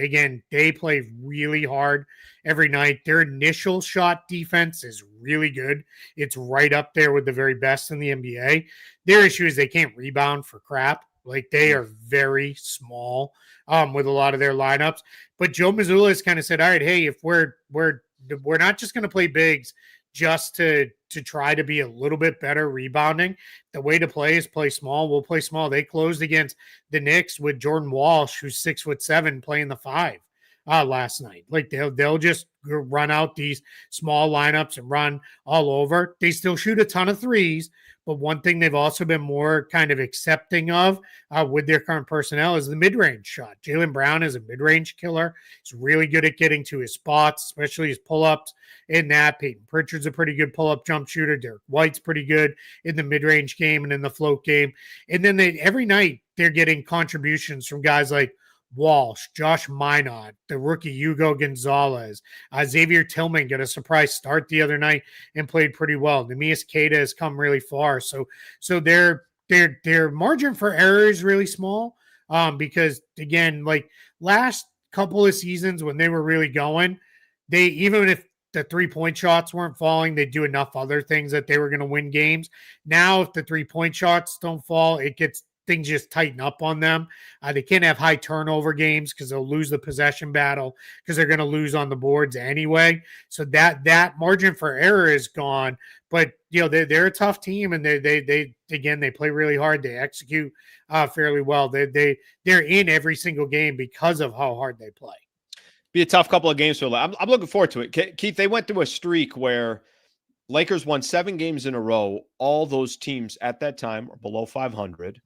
really hard every night. Their initial shot defense is really good. It's right up there with the very best in the NBA. Their issue is they can't rebound for crap. Like, they are very small with a lot of their lineups. But Joe Mazzulla has kind of said, all right, hey, if we're not just going to play bigs just to try to be a little bit better rebounding, the way to play is play small. We'll play small. They closed against the Knicks with Jordan Walsh, who's 6'7", playing the 5 last night. Like, they'll just run out these small lineups and run all over. They still shoot a ton of threes, but one thing they've also been more kind of accepting of with their current personnel is the mid-range shot. Jaylen Brown is a mid-range killer. He's really good at getting to his spots, especially his pull-ups in that. Peyton Pritchard's a pretty good pull-up jump shooter. Derek White's pretty good in the mid-range game and in the float game. And then every night they're getting contributions from guys like Walsh, Josh Minot, the rookie Hugo Gonzalez, Xavier Tillman got a surprise start the other night and played pretty well. Neemias Queta has come really far, so their margin for error is really small. Because again, like last couple of seasons when they were really going, they, even if the 3-point shots weren't falling, they do enough other things that they were going to win games. Now, if the 3-point shots don't fall, things just tighten up on them. They can't have high turnover games because they'll lose the possession battle because they're going to lose on the boards anyway. So that margin for error is gone. But they're a tough team, and they play really hard. They execute fairly well. They're in every single game because of how hard they play. Be a tough couple of games for them. I'm looking forward to it. Keith, they went through a streak where Lakers won 7 games in a row. All those teams at that time are below 500.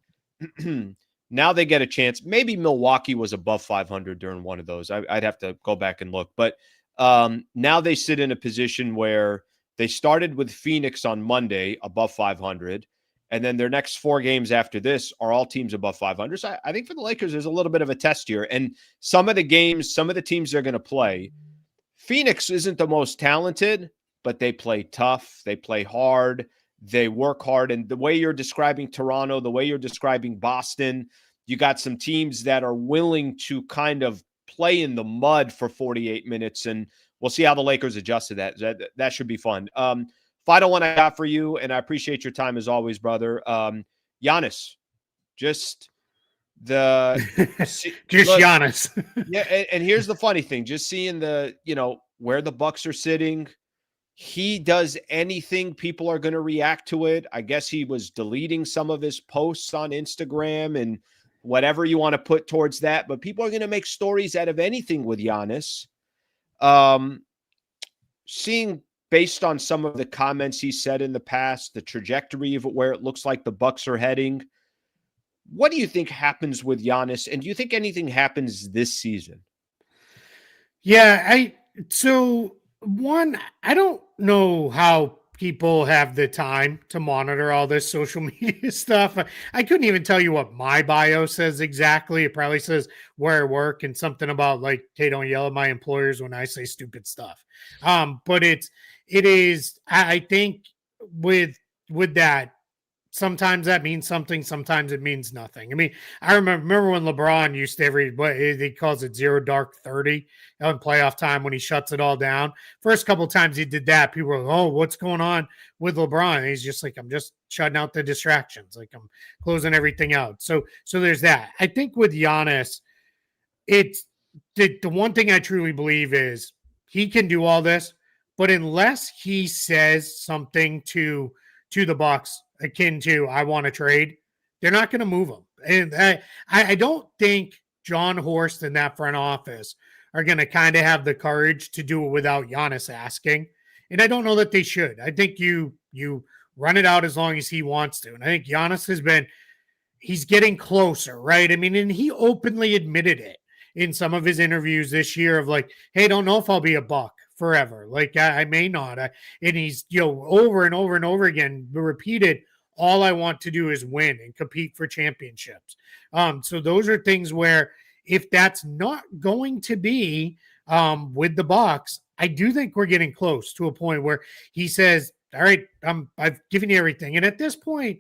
Now they get a chance. Maybe Milwaukee was above 500 during one of those. I'd have to go back and look. But now they sit in a position where they started with Phoenix on Monday above 500. And then their next 4 games after this are all teams above 500. So I think for the Lakers, there's a little bit of a test here. And some of the games, some of the teams they're going to play, Phoenix isn't the most talented, but they play tough. They play hard. They work hard. And the way you're describing Toronto, the way you're describing Boston, you got some teams that are willing to kind of play in the mud for 48 minutes. And we'll see how the Lakers adjust to that. That should be fun. Final one I got for you, and I appreciate your time as always, brother. Giannis, just Giannis. Yeah, and here's the funny thing: just seeing where the Bucks are sitting, he does anything, people are going to react to it. I guess he was deleting some of his posts on Instagram and whatever you want to put towards that, but people are going to make stories out of anything with Giannis. Seeing, based on some of the comments he said in the past, the trajectory of it, where it looks like the Bucks are heading, what do you think happens with Giannis? And do you think anything happens this season? Yeah, I don't know how people have the time to monitor all this social media stuff. I couldn't even tell you what my bio says exactly. It probably says where I work and something about like, hey, don't yell at my employers when I say stupid stuff. But it is, I think with that, sometimes that means something, sometimes it means nothing. I mean, I remember when LeBron used to he calls it 0 dark 30 in playoff time when he shuts it all down. First couple of times he did that, people were like, oh, what's going on with LeBron? And he's just like, I'm just shutting out the distractions. Like, I'm closing everything out. So there's that. I think with Giannis, it's the one thing I truly believe is he can do all this, but unless he says something to the Bucks akin to I want to trade, they're not going to move him. And I don't think John Horst and that front office are going to kind of have the courage to do it without Giannis asking. And I don't know that they should. I think you run it out as long as he wants to. And I think Giannis he's getting closer, right? I mean, and he openly admitted it in some of his interviews this year of like, hey, don't know if I'll be a Buck forever. Like I may not. And he's, over and over and over again repeated, all I want to do is win and compete for championships. So those are things where if that's not going to be with the Bucks, I do think we're getting close to a point where he says, all right, I've given you everything. And at this point,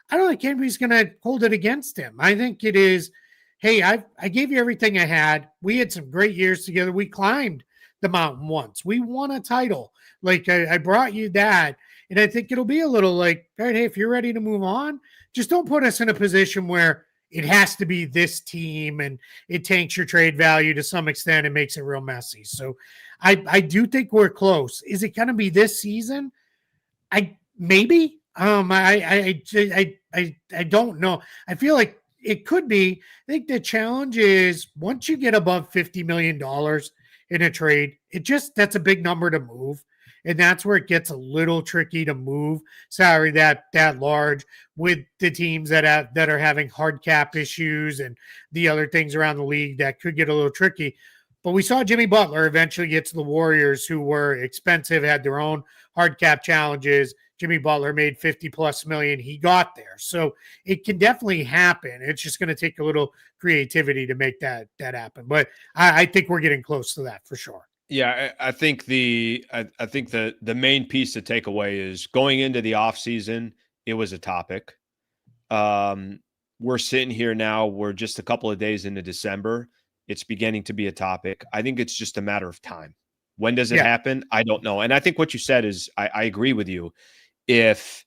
I don't think anybody's going to hold it against him. I think it is, hey, I gave you everything I had. We had some great years together. We climbed the mountain once. We won a title. Like I brought you that. And I think it'll be a little like, all right, hey, if you're ready to move on, just don't put us in a position where it has to be this team and it tanks your trade value to some extent and makes it real messy. So I do think we're close. Is it going to be this season? Maybe. I don't know. I feel like it could be. I think the challenge is once you get above $50 million in a trade, that's a big number to move. And that's where it gets a little tricky to move salary that large with the teams that are having hard cap issues and the other things around the league that could get a little tricky. But we saw Jimmy Butler eventually get to the Warriors, who were expensive, had their own hard cap challenges. Jimmy Butler made 50+ million. He got there. So it can definitely happen. It's just going to take a little creativity to make that happen. But I think we're getting close to that for sure. Yeah, I think the main piece to take away is going into the offseason, it was a topic. We're sitting here now, we're just a couple of days into December. It's beginning to be a topic. I think it's just a matter of time. When does it happen? I don't know. And I think what you said is, I agree with you. If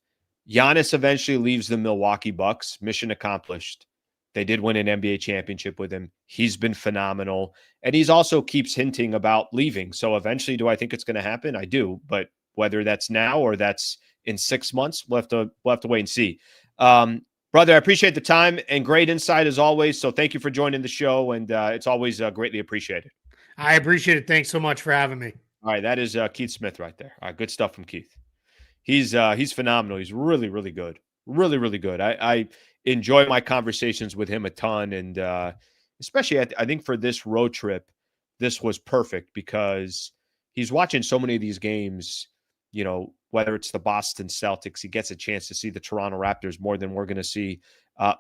Giannis eventually leaves the Milwaukee Bucks, mission accomplished. They did win an NBA championship with him. He's been phenomenal. And he's also keeps hinting about leaving. So eventually, do I think it's going to happen? I do. But whether that's now or that's in 6 months, we'll have to wait and see. Brother, I appreciate the time and great insight as always. So thank you for joining the show. And it's always greatly appreciated. I appreciate it. Thanks so much for having me. All right, that is Keith Smith right there. All right, good stuff from Keith. He's phenomenal. He's really, really good. Really, really good. I enjoy my conversations with him a ton, and especially I think for this road trip, this was perfect because he's watching so many of these games. You know, whether it's the Boston Celtics, he gets a chance to see the Toronto Raptors more than we're going to see.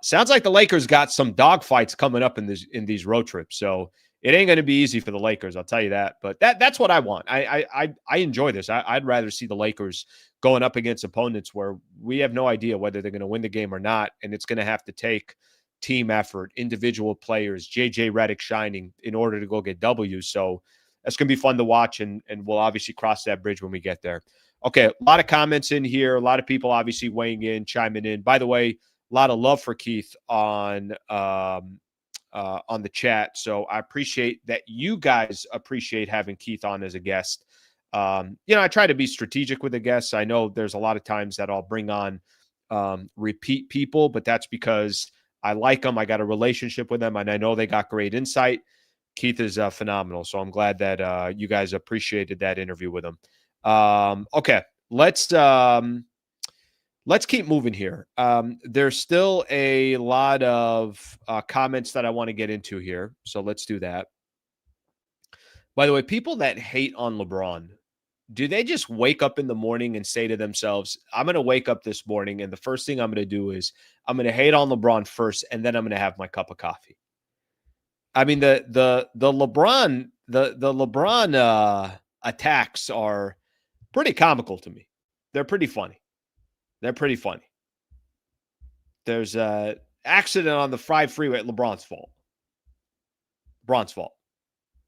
Sounds like the Lakers got some dogfights coming up in these road trips. So it ain't going to be easy for the Lakers, I'll tell you that. But that's what I want. I enjoy this. I'd rather see the Lakers going up against opponents where we have no idea whether they're going to win the game or not, and it's going to have to take team effort, individual players, JJ Redick shining in order to go get W's. So that's going to be fun to watch, and we'll obviously cross that bridge when we get there. Okay, a lot of comments in here, a lot of people obviously weighing in, chiming in. By the way, a lot of love for Keith on the chat. So I appreciate that you guys appreciate having Keith on as a guest. I try to be strategic with the guests. I know there's a lot of times that I'll bring on repeat people, but that's because I like them. I got a relationship with them, and I know they got great insight. Keith is phenomenal. So I'm glad that you guys appreciated that interview with him. Okay, let's keep moving here. There's still a lot of comments that I want to get into here. So let's do that. By the way, people that hate on LeBron, do they just wake up in the morning and say to themselves, I'm going to wake up this morning and the first thing I'm going to do is I'm going to hate on LeBron first, and then I'm going to have my cup of coffee? I mean, the LeBron attacks are pretty comical to me. They're pretty funny. There's a accident on the fried freeway. LeBron's fault.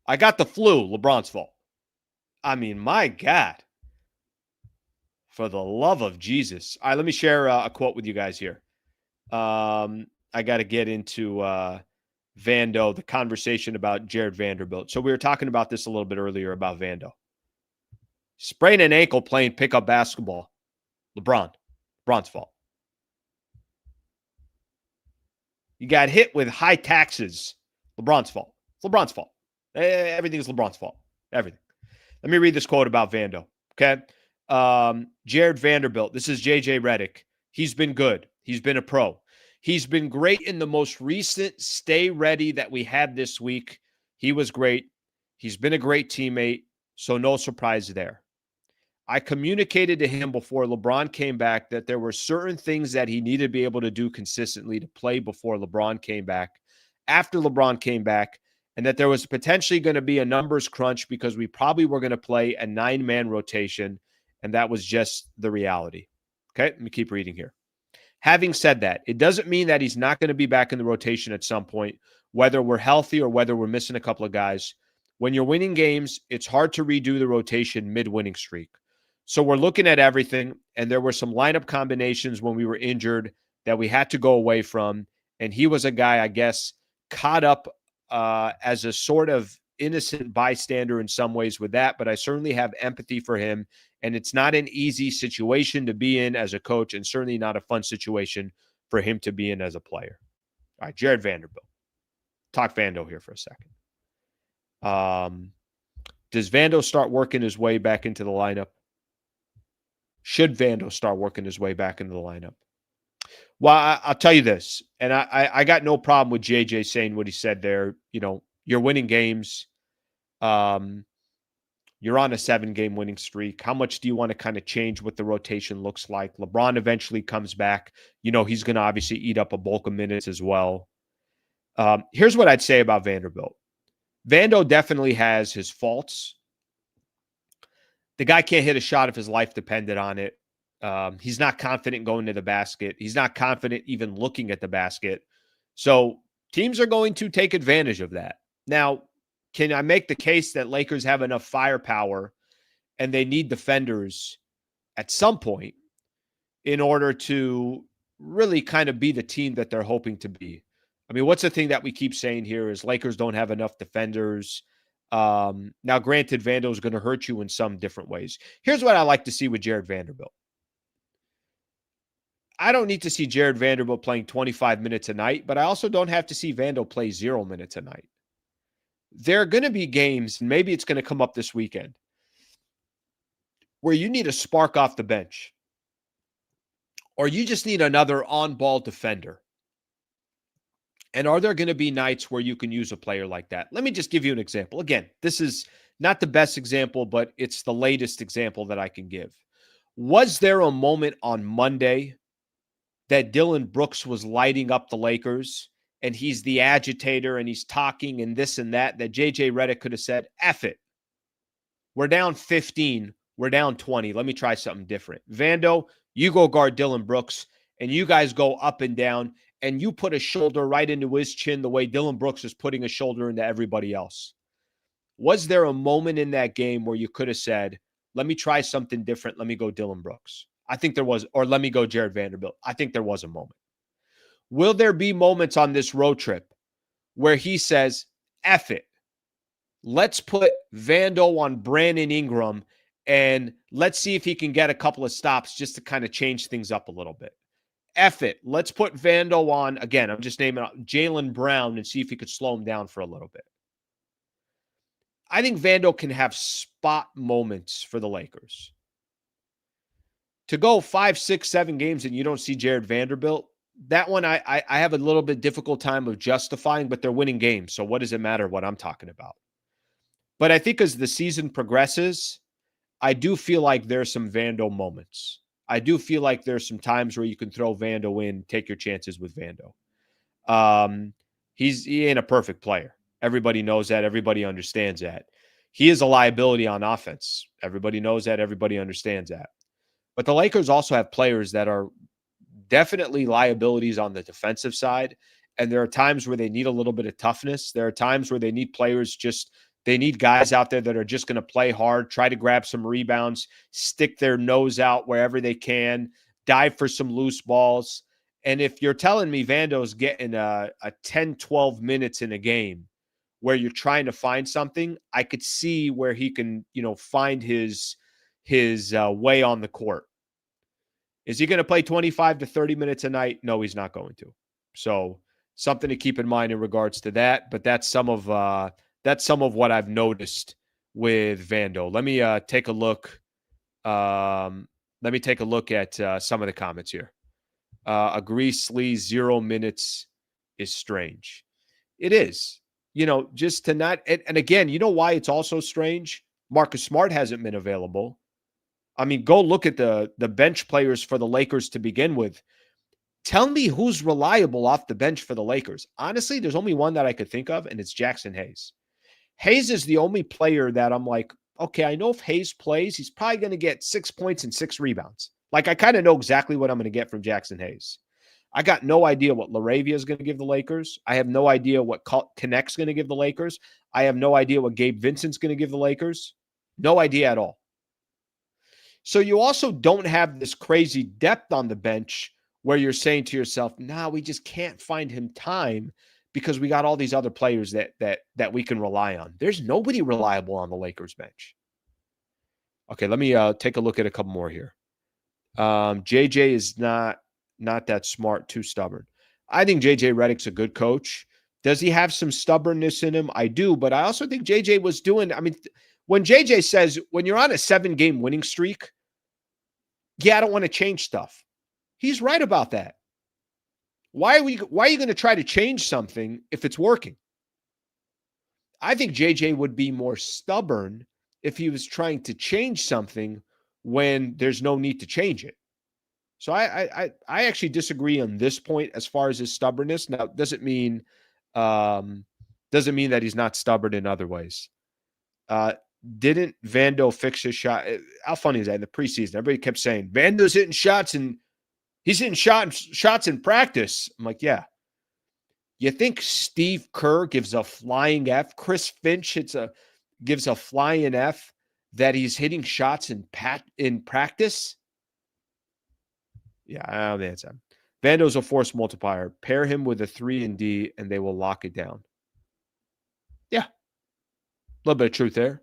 I got the flu. LeBron's fault. I mean, my God. For the love of Jesus. All right, let me share a quote with you guys here. I got to get into Vando, the conversation about Jared Vanderbilt. So we were talking about this a little bit earlier about Vando. Sprain an ankle playing pickup basketball. LeBron's fault. You got hit with high taxes. LeBron's fault. Everything's LeBron's fault. Everything. Let me read this quote about Vando. Okay. Jared Vanderbilt. This is JJ Redick. He's been good. He's been a pro. He's been great in the most recent stay ready that we had this week. He was great. He's been a great teammate. So no surprise there. I communicated to him before LeBron came back that there were certain things that he needed to be able to do consistently to play before LeBron came back, after LeBron came back, and that there was potentially going to be a numbers crunch because we probably were going to play a 9-man rotation, and that was just the reality. Okay, let me keep reading here. Having said that, it doesn't mean that he's not going to be back in the rotation at some point, whether we're healthy or whether we're missing a couple of guys. When you're winning games, it's hard to redo the rotation mid-winning streak. So we're looking at everything, and there were some lineup combinations when we were injured that we had to go away from, and he was a guy, I guess, caught up as a sort of innocent bystander in some ways with that, but I certainly have empathy for him, and it's not an easy situation to be in as a coach, and certainly not a fun situation for him to be in as a player. All right, Jared Vanderbilt. Talk Vando here for a second. Does Vando start working his way back into the lineup? Should Vando start working his way back into the lineup? Well, I'll tell you this, and I got no problem with JJ saying what he said there. You know, you're winning games. You're on a 7-game winning streak. How much do you want to kind of change what the rotation looks like? LeBron eventually comes back. You know, he's going to obviously eat up a bulk of minutes as well. Here's what I'd say about Vanderbilt. Vando definitely has his faults. The guy can't hit a shot if his life depended on it. He's not confident going to the basket. He's not confident even looking at the basket. So teams are going to take advantage of that. Now, can I make the case that Lakers have enough firepower and they need defenders at some point in order to really kind of be the team that they're hoping to be? I mean, what's the thing that we keep saying here is Lakers don't have enough defenders. Now, granted, Vando is going to hurt you in some different ways. Here's what I like to see with Jared Vanderbilt. I don't need to see Jared Vanderbilt playing 25 minutes a night, but I also don't have to see Vando play 0 minutes a night. There are going to be games, and maybe it's going to come up this weekend, where you need a spark off the bench, or you just need another on-ball defender. And are there going to be nights where you can use a player like that? Let me just give you an example. Again, this is not the best example, but it's the latest example that I can give. Was there a moment on Monday that Dillon Brooks was lighting up the Lakers and he's the agitator and he's talking and this and that JJ Redick could have said, F it. We're down 15. We're down 20. Let me try something different. Vando, you go guard Dillon Brooks and you guys go up and down and you put a shoulder right into his chin the way Dillon Brooks is putting a shoulder into everybody else. Was there a moment in that game where you could have said, let me try something different. Let me go Dillon Brooks? I think there was, or let me go Jared Vanderbilt. I think there was a moment. Will there be moments on this road trip where he says, F it. Let's put Vando on Brandon Ingram and let's see if he can get a couple of stops just to kind of change things up a little bit. F it. Let's put Vando on, again, I'm just naming out Jaylen Brown and see if he could slow him down for a little bit. I think Vando can have spot moments for the Lakers. To go 5, 6, 7 games and you don't see Jared Vanderbilt, that one I have a little bit difficult time of justifying, but they're winning games. So what does it matter what I'm talking about? But I think as the season progresses, I do feel like there's some Vando moments. I do feel like there's some times where you can throw Vando in, take your chances with Vando. He ain't a perfect player. Everybody knows that. Everybody understands that. He is a liability on offense. Everybody knows that. Everybody understands that. But the Lakers also have players that are definitely liabilities on the defensive side. And there are times where they need a little bit of toughness. There are times where they need players they need guys out there that are just going to play hard, try to grab some rebounds, stick their nose out wherever they can, dive for some loose balls. And if you're telling me Vando's getting a 10, 12 minutes in a game where you're trying to find something, I could see where he can, find his way on the court. Is he going to play 25 to 30 minutes a night? No, he's not going to. So something to keep in mind in regards to that. But that's some of what I've noticed with Vando. Let me take a look. Let me take a look at some of the comments here. Agree, Slee, 0 minutes is strange. It is. Just to not. And again, you know why it's also strange? Marcus Smart hasn't been available. I mean, go look at the bench players for the Lakers to begin with. Tell me who's reliable off the bench for the Lakers. Honestly, there's only one that I could think of, and it's Jackson Hayes. Hayes is the only player that I'm like, okay, I know if Hayes plays, he's probably going to get 6 points and 6 rebounds. Like, I kind of know exactly what I'm going to get from Jackson Hayes. I got no idea what LaRavia is going to give the Lakers. I have no idea what Connect's going to give the Lakers. I have no idea what Gabe Vincent's going to give the Lakers. No idea at all. So you also don't have this crazy depth on the bench where you're saying to yourself, nah, we just can't find him time because we got all these other players that we can rely on. There's nobody reliable on the Lakers bench. Okay, let me take a look at a couple more here. JJ is not that smart, too stubborn. I think JJ Redick's a good coach. Does he have some stubbornness in him? I do, but I also think JJ was doing, when JJ says, when you're on a 7-game winning streak, I don't want to change stuff. He's right about that. Why are you going to try to change something if it's working? I think JJ would be more stubborn if he was trying to change something when there's no need to change it. So I actually disagree on this point as far as his stubbornness. Now, doesn't mean that he's not stubborn in other ways. Didn't Vando fix his shot? How funny is that in the preseason? Everybody kept saying Vando's hitting shots and he's hitting shots in practice. I'm like, yeah. You think Steve Kerr gives a flying F? Chris Finch gives a flying F that he's hitting shots in practice? Yeah, I don't think that's him. Vando's a force multiplier. Pair him with a 3-and-D, and they will lock it down. Yeah, a little bit of truth there.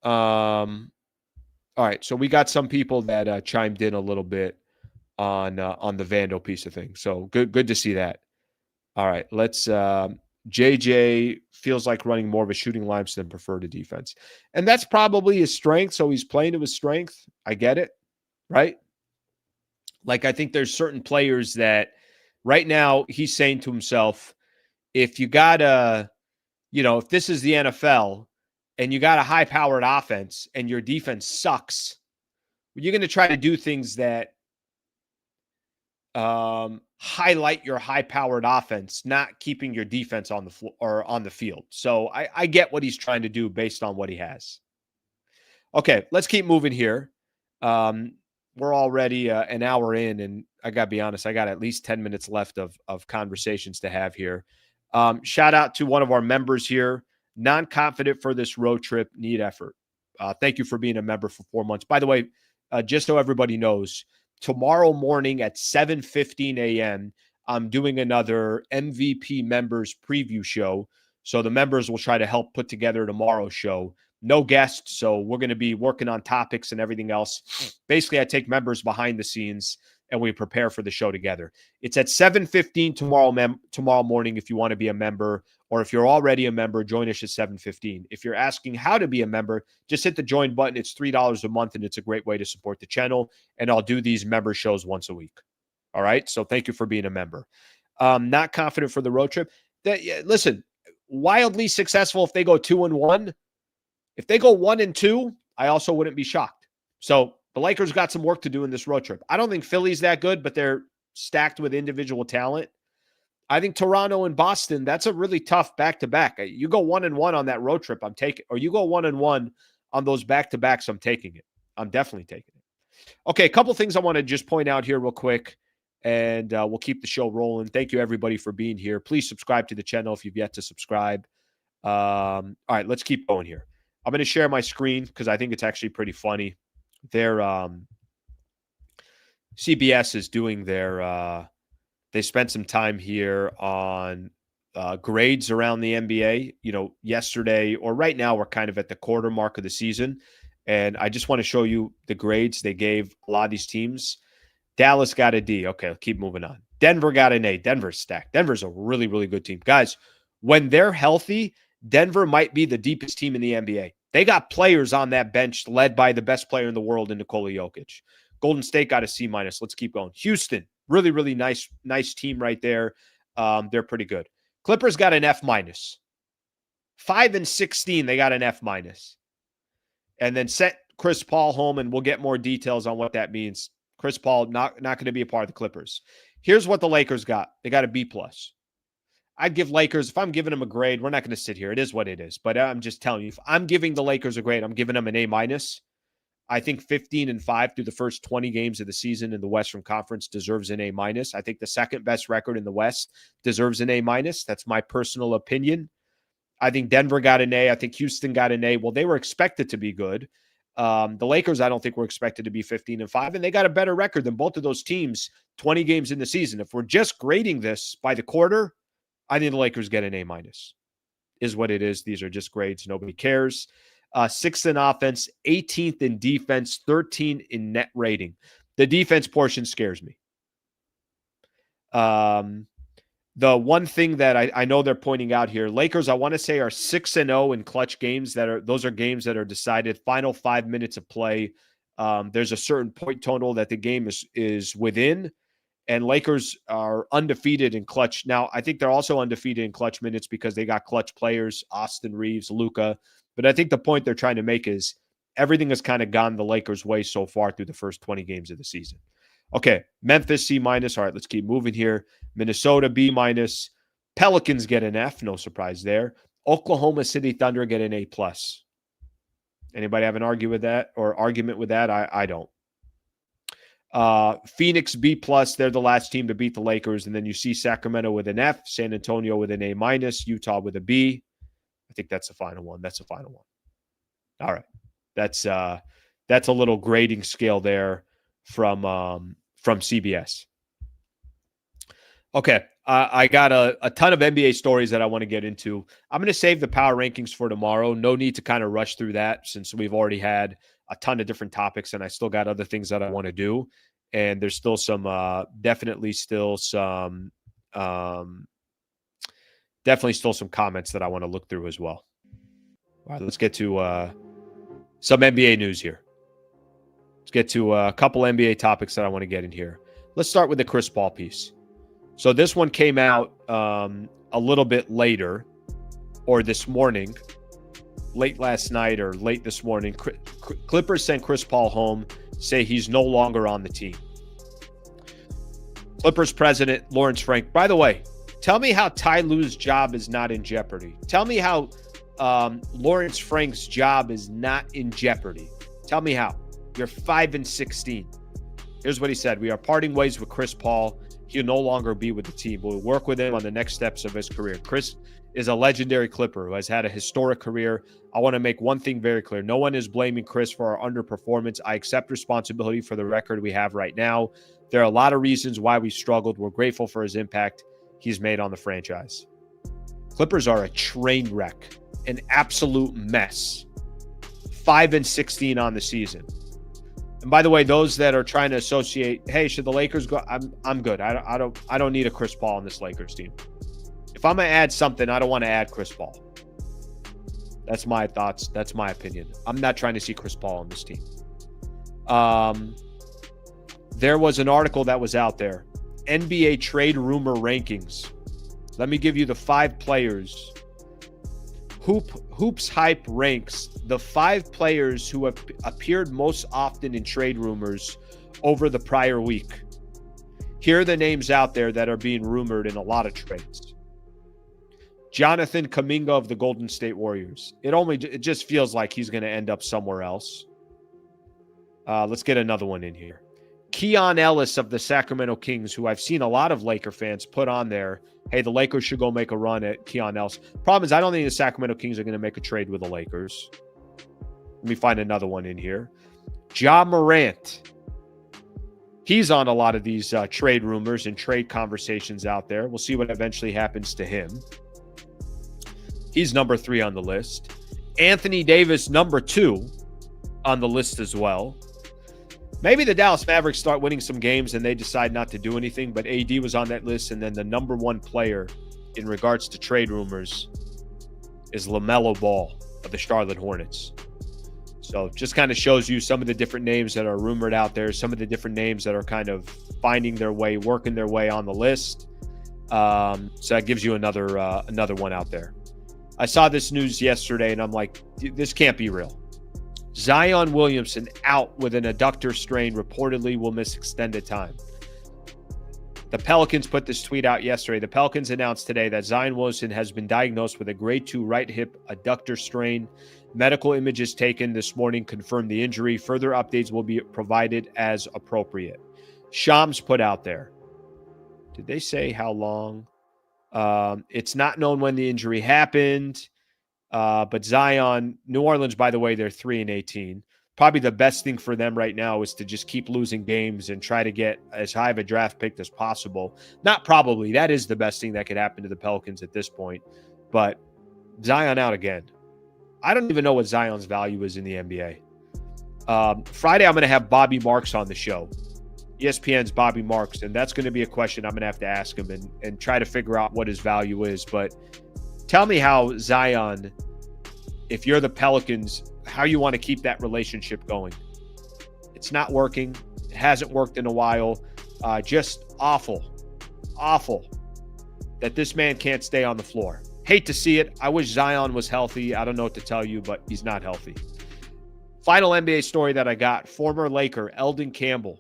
All right, so we got some people that chimed in a little bit on the Vando piece of things. So good to see that. All right, let's JJ feels like running more of a shooting lineup than prefer to defense. And that's probably his strength. So he's playing to his strength. I get it. Right. Like, I think there's certain players that right now he's saying to himself, if you got a, if this is the NFL and you got a high powered offense and your defense sucks, you're going to try to do things that highlight your high-powered offense, not keeping your defense on the floor or on the field. So I get what he's trying to do based on what he has. Okay, let's keep moving here. We're already an hour in, and I got to be honest, I got at least 10 minutes left of conversations to have here. Shout out to one of our members here. Non-confident for this road trip, need effort. Thank you for being a member for 4 months. By the way, just so everybody knows, tomorrow morning at 7:15 a.m., I'm doing another MVP members preview show. So the members will try to help put together tomorrow's show. No guests, so we're going to be working on topics and everything else. Basically, I take members behind the scenes and we prepare for the show together. It's at 7:15 tomorrow morning if you want to be a member, or if you're already a member, join us at 7:15. If you're asking how to be a member, just hit the join button. It's $3 a month, and it's a great way to support the channel, and I'll do these member shows once a week. All right? So thank you for being a member. Not confident for the road trip. Listen, wildly successful if they go 2-1. If they go 1-2, I also wouldn't be shocked. So the Lakers got some work to do in this road trip. I don't think Philly's that good, but they're stacked with individual talent. I think Toronto and Boston, that's a really tough back-to-back. You go 1-1 on that road trip, I'm taking, or you go 1-1 on those back-to-backs, I'm taking it. I'm definitely taking it. Okay, a couple things I want to just point out here real quick, and we'll keep the show rolling. Thank you, everybody, for being here. Please subscribe to the channel if you've yet to subscribe. All right, let's keep going here. I'm going to share my screen because I think it's actually pretty funny. Their CBS is doing their they spent some time here on grades around the NBA. Yesterday or right now we're kind of at the quarter mark of the season, and I just want to show you the grades they gave a lot of these teams. Dallas got a D. Okay, I'll keep moving on. Denver got an A. Denver's stacked. Denver's a really, really good team. Guys, when they're healthy, Denver might be the deepest team in the NBA. They got players on that bench led by the best player in the world in Nikola Jokic. Golden State got a C-. Let's keep going. Houston, really, really nice team right there. They're pretty good. Clippers got an F-. 5-16, they got an F-. And then sent Chris Paul home, and we'll get more details on what that means. Chris Paul not going to be a part of the Clippers. Here's what the Lakers got. They got a B+. I'd give Lakers, if I'm giving them a grade, we're not going to sit here. It is what it is. But I'm just telling you, if I'm giving the Lakers a grade, I'm giving them an A-. I think 15-5 through the first 20 games of the season in the Western Conference deserves an A-. I think the second best record in the West deserves an A-. That's my personal opinion. I think Denver got an A. I think Houston got an A. Well, they were expected to be good. The Lakers, I don't think were expected to be 15-5, and they got a better record than both of those teams 20 games in the season. If we're just grading this by the quarter, I think the Lakers get an A-. Is what it is. These are just grades. Nobody cares. 6th in offense, 18th in defense, 13th in net rating. The defense portion scares me. The one thing that I know they're pointing out here, Lakers, I want to say, are 6-0 in clutch games. Those are games that are decided final 5 minutes of play. There's a certain point total that the game is within. And Lakers are undefeated in clutch. Now, I think they're also undefeated in clutch minutes because they got clutch players, Austin Reeves, Luka. But I think the point they're trying to make is everything has kind of gone the Lakers' way so far through the first 20 games of the season. Okay, Memphis, C-. All right, let's keep moving here. Minnesota, B-. Pelicans get an F. No surprise there. Oklahoma City Thunder get an A+. Anybody have an argument with that? I don't. Phoenix, B+. They're the last team to beat the Lakers. And then you see Sacramento with an F, San Antonio with an A-, Utah with a B. I think that's the final one. That's the final one. All right. That's a little grading scale there from CBS. Okay. I got a ton of NBA stories that I want to get into. I'm going to save the power rankings for tomorrow. No need to kind of rush through that since we've already had a ton of different topics and I still got other things that I want to do. And there's still some, definitely definitely still some comments that I want to look through as well. All right, let's get to some NBA news here. Let's get to a couple NBA topics that I want to get in here. Let's start with the Chris Paul piece. So this one came out a little bit later, or this morning, late last night or late this morning. Clippers sent Chris Paul home, say he's no longer on the team. Clippers president Lawrence Frank. By the way, tell me how Ty Lue's job is not in jeopardy. Tell me how Lawrence Frank's job is not in jeopardy. Tell me how. You're 5-16. Here's what he said. We are parting ways with Chris Paul. He'll no longer be with the team. We'll work with him on the next steps of his career. Chris is a legendary Clipper who has had a historic career. I want to make one thing very clear. No one is blaming Chris for our underperformance. I accept responsibility for the record we have right now. There are a lot of reasons why we struggled. We're grateful for his impact he's made on the franchise. Clippers are a train wreck, an absolute mess. 5-16 on the season. And by the way, those that are trying to associate, hey, should the Lakers go? I'm good. I don't need a Chris Paul on this Lakers team. If I'm gonna add something, I don't want to add Chris Paul. That's my thoughts. That's my opinion. I'm not trying to see Chris Paul on this team. There was an article that was out there, NBA trade rumor rankings. Let me give you the 5 players. Hoops Hype ranks the 5 players who have appeared most often in trade rumors over the prior week. Here are the names out there that are being rumored in a lot of trades. Jonathan Kuminga of the Golden State Warriors. It just feels like he's going to end up somewhere else. Let's get another one in here. Keon Ellis of the Sacramento Kings, who I've seen a lot of Laker fans put on there. Hey, the Lakers should go make a run at Keon Ellis. Problem is, I don't think the Sacramento Kings are going to make a trade with the Lakers. Let me find another one in here. Ja Morant. He's on a lot of these trade rumors and trade conversations out there. We'll see what eventually happens to him. He's number 3 on the list. Anthony Davis, number 2 on the list as well. Maybe the Dallas Mavericks start winning some games and they decide not to do anything, but AD was on that list. And then the number 1 player in regards to trade rumors is LaMelo Ball of the Charlotte Hornets. So just kind of shows you some of the different names that are rumored out there, some of the different names that are kind of finding their way, working their way on the list. So that gives you another one out there. I saw this news yesterday and I'm like, this can't be real. Zion Williamson out with an adductor strain, reportedly will miss extended time. The Pelicans put this tweet out yesterday. The Pelicans announced today that Zion Williamson has been diagnosed with a grade 2 right hip adductor strain. Medical images taken this morning confirmed the injury. Further updates will be provided as appropriate. Shams put out there. Did they say how long? It's not known when the injury happened. But Zion, New Orleans, by the way, they're 3-18. Probably the best thing for them right now is to just keep losing games and try to get as high of a draft pick as possible. Not probably. That is the best thing that could happen to the Pelicans at this point. But Zion out again. I don't even know what Zion's value is in the NBA. Friday, I'm going to have Bobby Marks on the show. ESPN's Bobby Marks. And that's going to be a question I'm going to have to ask him and try to figure out what his value is. But tell me how Zion, if you're the Pelicans, how you want to keep that relationship going. It's not working. It hasn't worked in a while. Just awful that this man can't stay on the floor. Hate to see it. I wish Zion was healthy. I don't know what to tell you, but he's not healthy. Final NBA story that I got. Former Laker Elden Campbell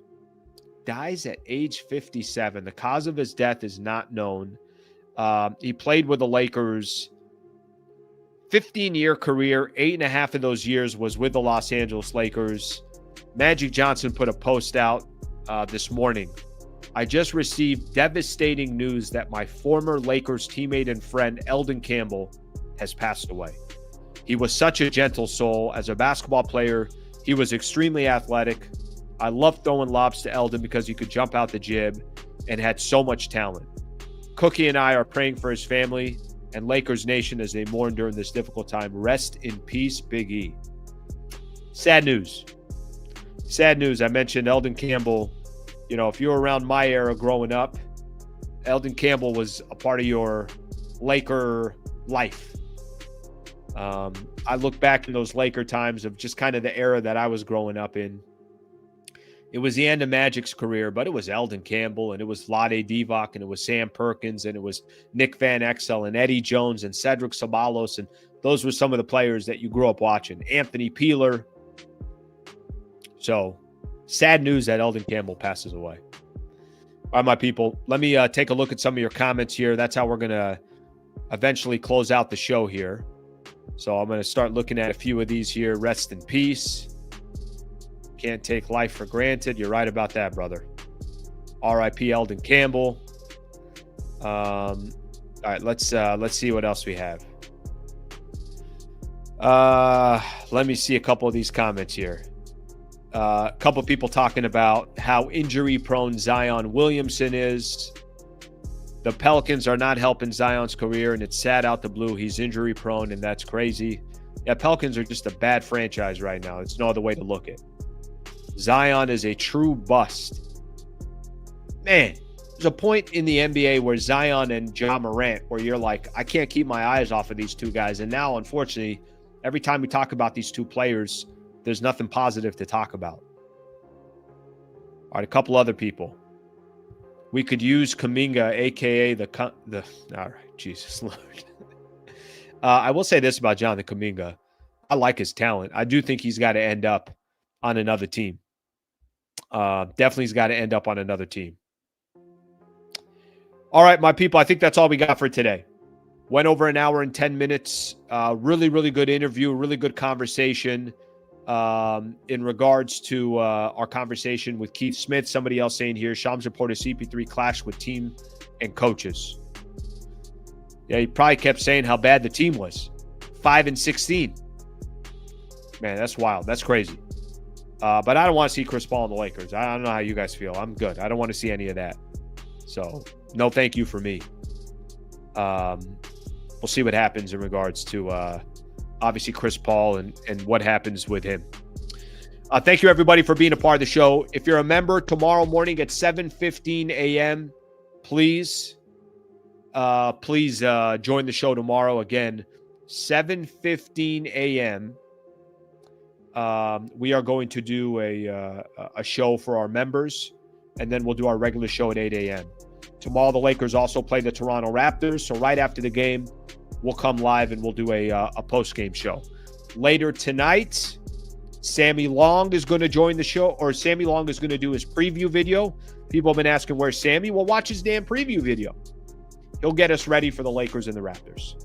dies at age 57. The cause of his death is not known. He played with the Lakers, 15-year career. 8.5 of those years was with the Los Angeles Lakers. Magic Johnson put a post out this morning. I just received devastating news that my former Lakers teammate and friend, Elden Campbell, has passed away. He was such a gentle soul. As a basketball player, he was extremely athletic. I loved throwing lobs to Elden because he could jump out the jib and had so much talent. Cookie and I are praying for his family and Lakers Nation as they mourn during this difficult time. Rest in peace, Big E. Sad news. Sad news. I mentioned Elden Campbell. You know, if you were around my era growing up, Elden Campbell was a part of your Laker life. I look back in those Laker times of just kind of the era that I was growing up in. It was the end of Magic's career, but it was Elden Campbell, and it was Vlade Divac, and it was Sam Perkins, and it was Nick Van Exel, and Eddie Jones, and Cedric Ceballos, and those were some of the players that you grew up watching. Anthony Peeler. So, sad news that Elden Campbell passes away. All right, my people, let me take a look at some of your comments here. That's how we're going to eventually close out the show here. So I'm going to start looking at a few of these here. Rest in peace. Can't take life for granted. You're right about that, brother. R.I.P. Elden Campbell. All right, let's see what else we have. Let me see a couple of these comments here. A couple of people talking about how injury-prone Zion Williamson is. The Pelicans are not helping Zion's career, and it's sad out the blue. He's injury-prone, and that's crazy. Yeah, Pelicans are just a bad franchise right now. It's no other way to look at it. Zion is a true bust. Man, there's a point in the NBA where Zion and Ja Morant, where you're like, I can't keep my eyes off of these two guys. And now, unfortunately, every time we talk about these two players, there's nothing positive to talk about. All right, a couple other people. We could use Kuminga, a.k.a. all right, Jesus Lord. I will say this about Jonathan Kuminga. I like his talent. I do think he's got to end up on another team. Definitely he's got to end up on another team. All right, my people, I think that's all we got for today. Went over an hour and 10 minutes. Really, really good interview, really good conversation in regards to our conversation with Keith Smith. Somebody else saying here, Shams reported CP3 clashed with team and coaches. Yeah, he probably kept saying how bad the team was. 5-16. Man, that's wild. That's crazy. But I don't want to see Chris Paul in the Lakers. I don't know how you guys feel. I'm good. I don't want to see any of that. So, no thank you for me. We'll see what happens in regards to, obviously, Chris Paul and what happens with him. Thank you, everybody, for being a part of the show. If you're a member, tomorrow morning at 7:15 a.m., please join the show tomorrow. Again, 7:15 a.m., we are going to do a show for our members, and then we'll do our regular show at 8 a.m. Tomorrow, the Lakers also play the Toronto Raptors, so right after the game, we'll come live and we'll do a post-game show. Later tonight, Sammy Long is going to join the show, or Sammy Long is going to do his preview video. People have been asking, where's Sammy? Well, watch his damn preview video. He'll get us ready for the Lakers and the Raptors.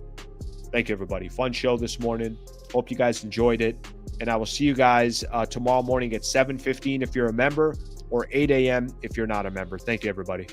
Thank you, everybody. Fun show this morning. Hope you guys enjoyed it. And I will see you guys tomorrow morning at 7:15 if you're a member, or 8 a.m. if you're not a member. Thank you, everybody.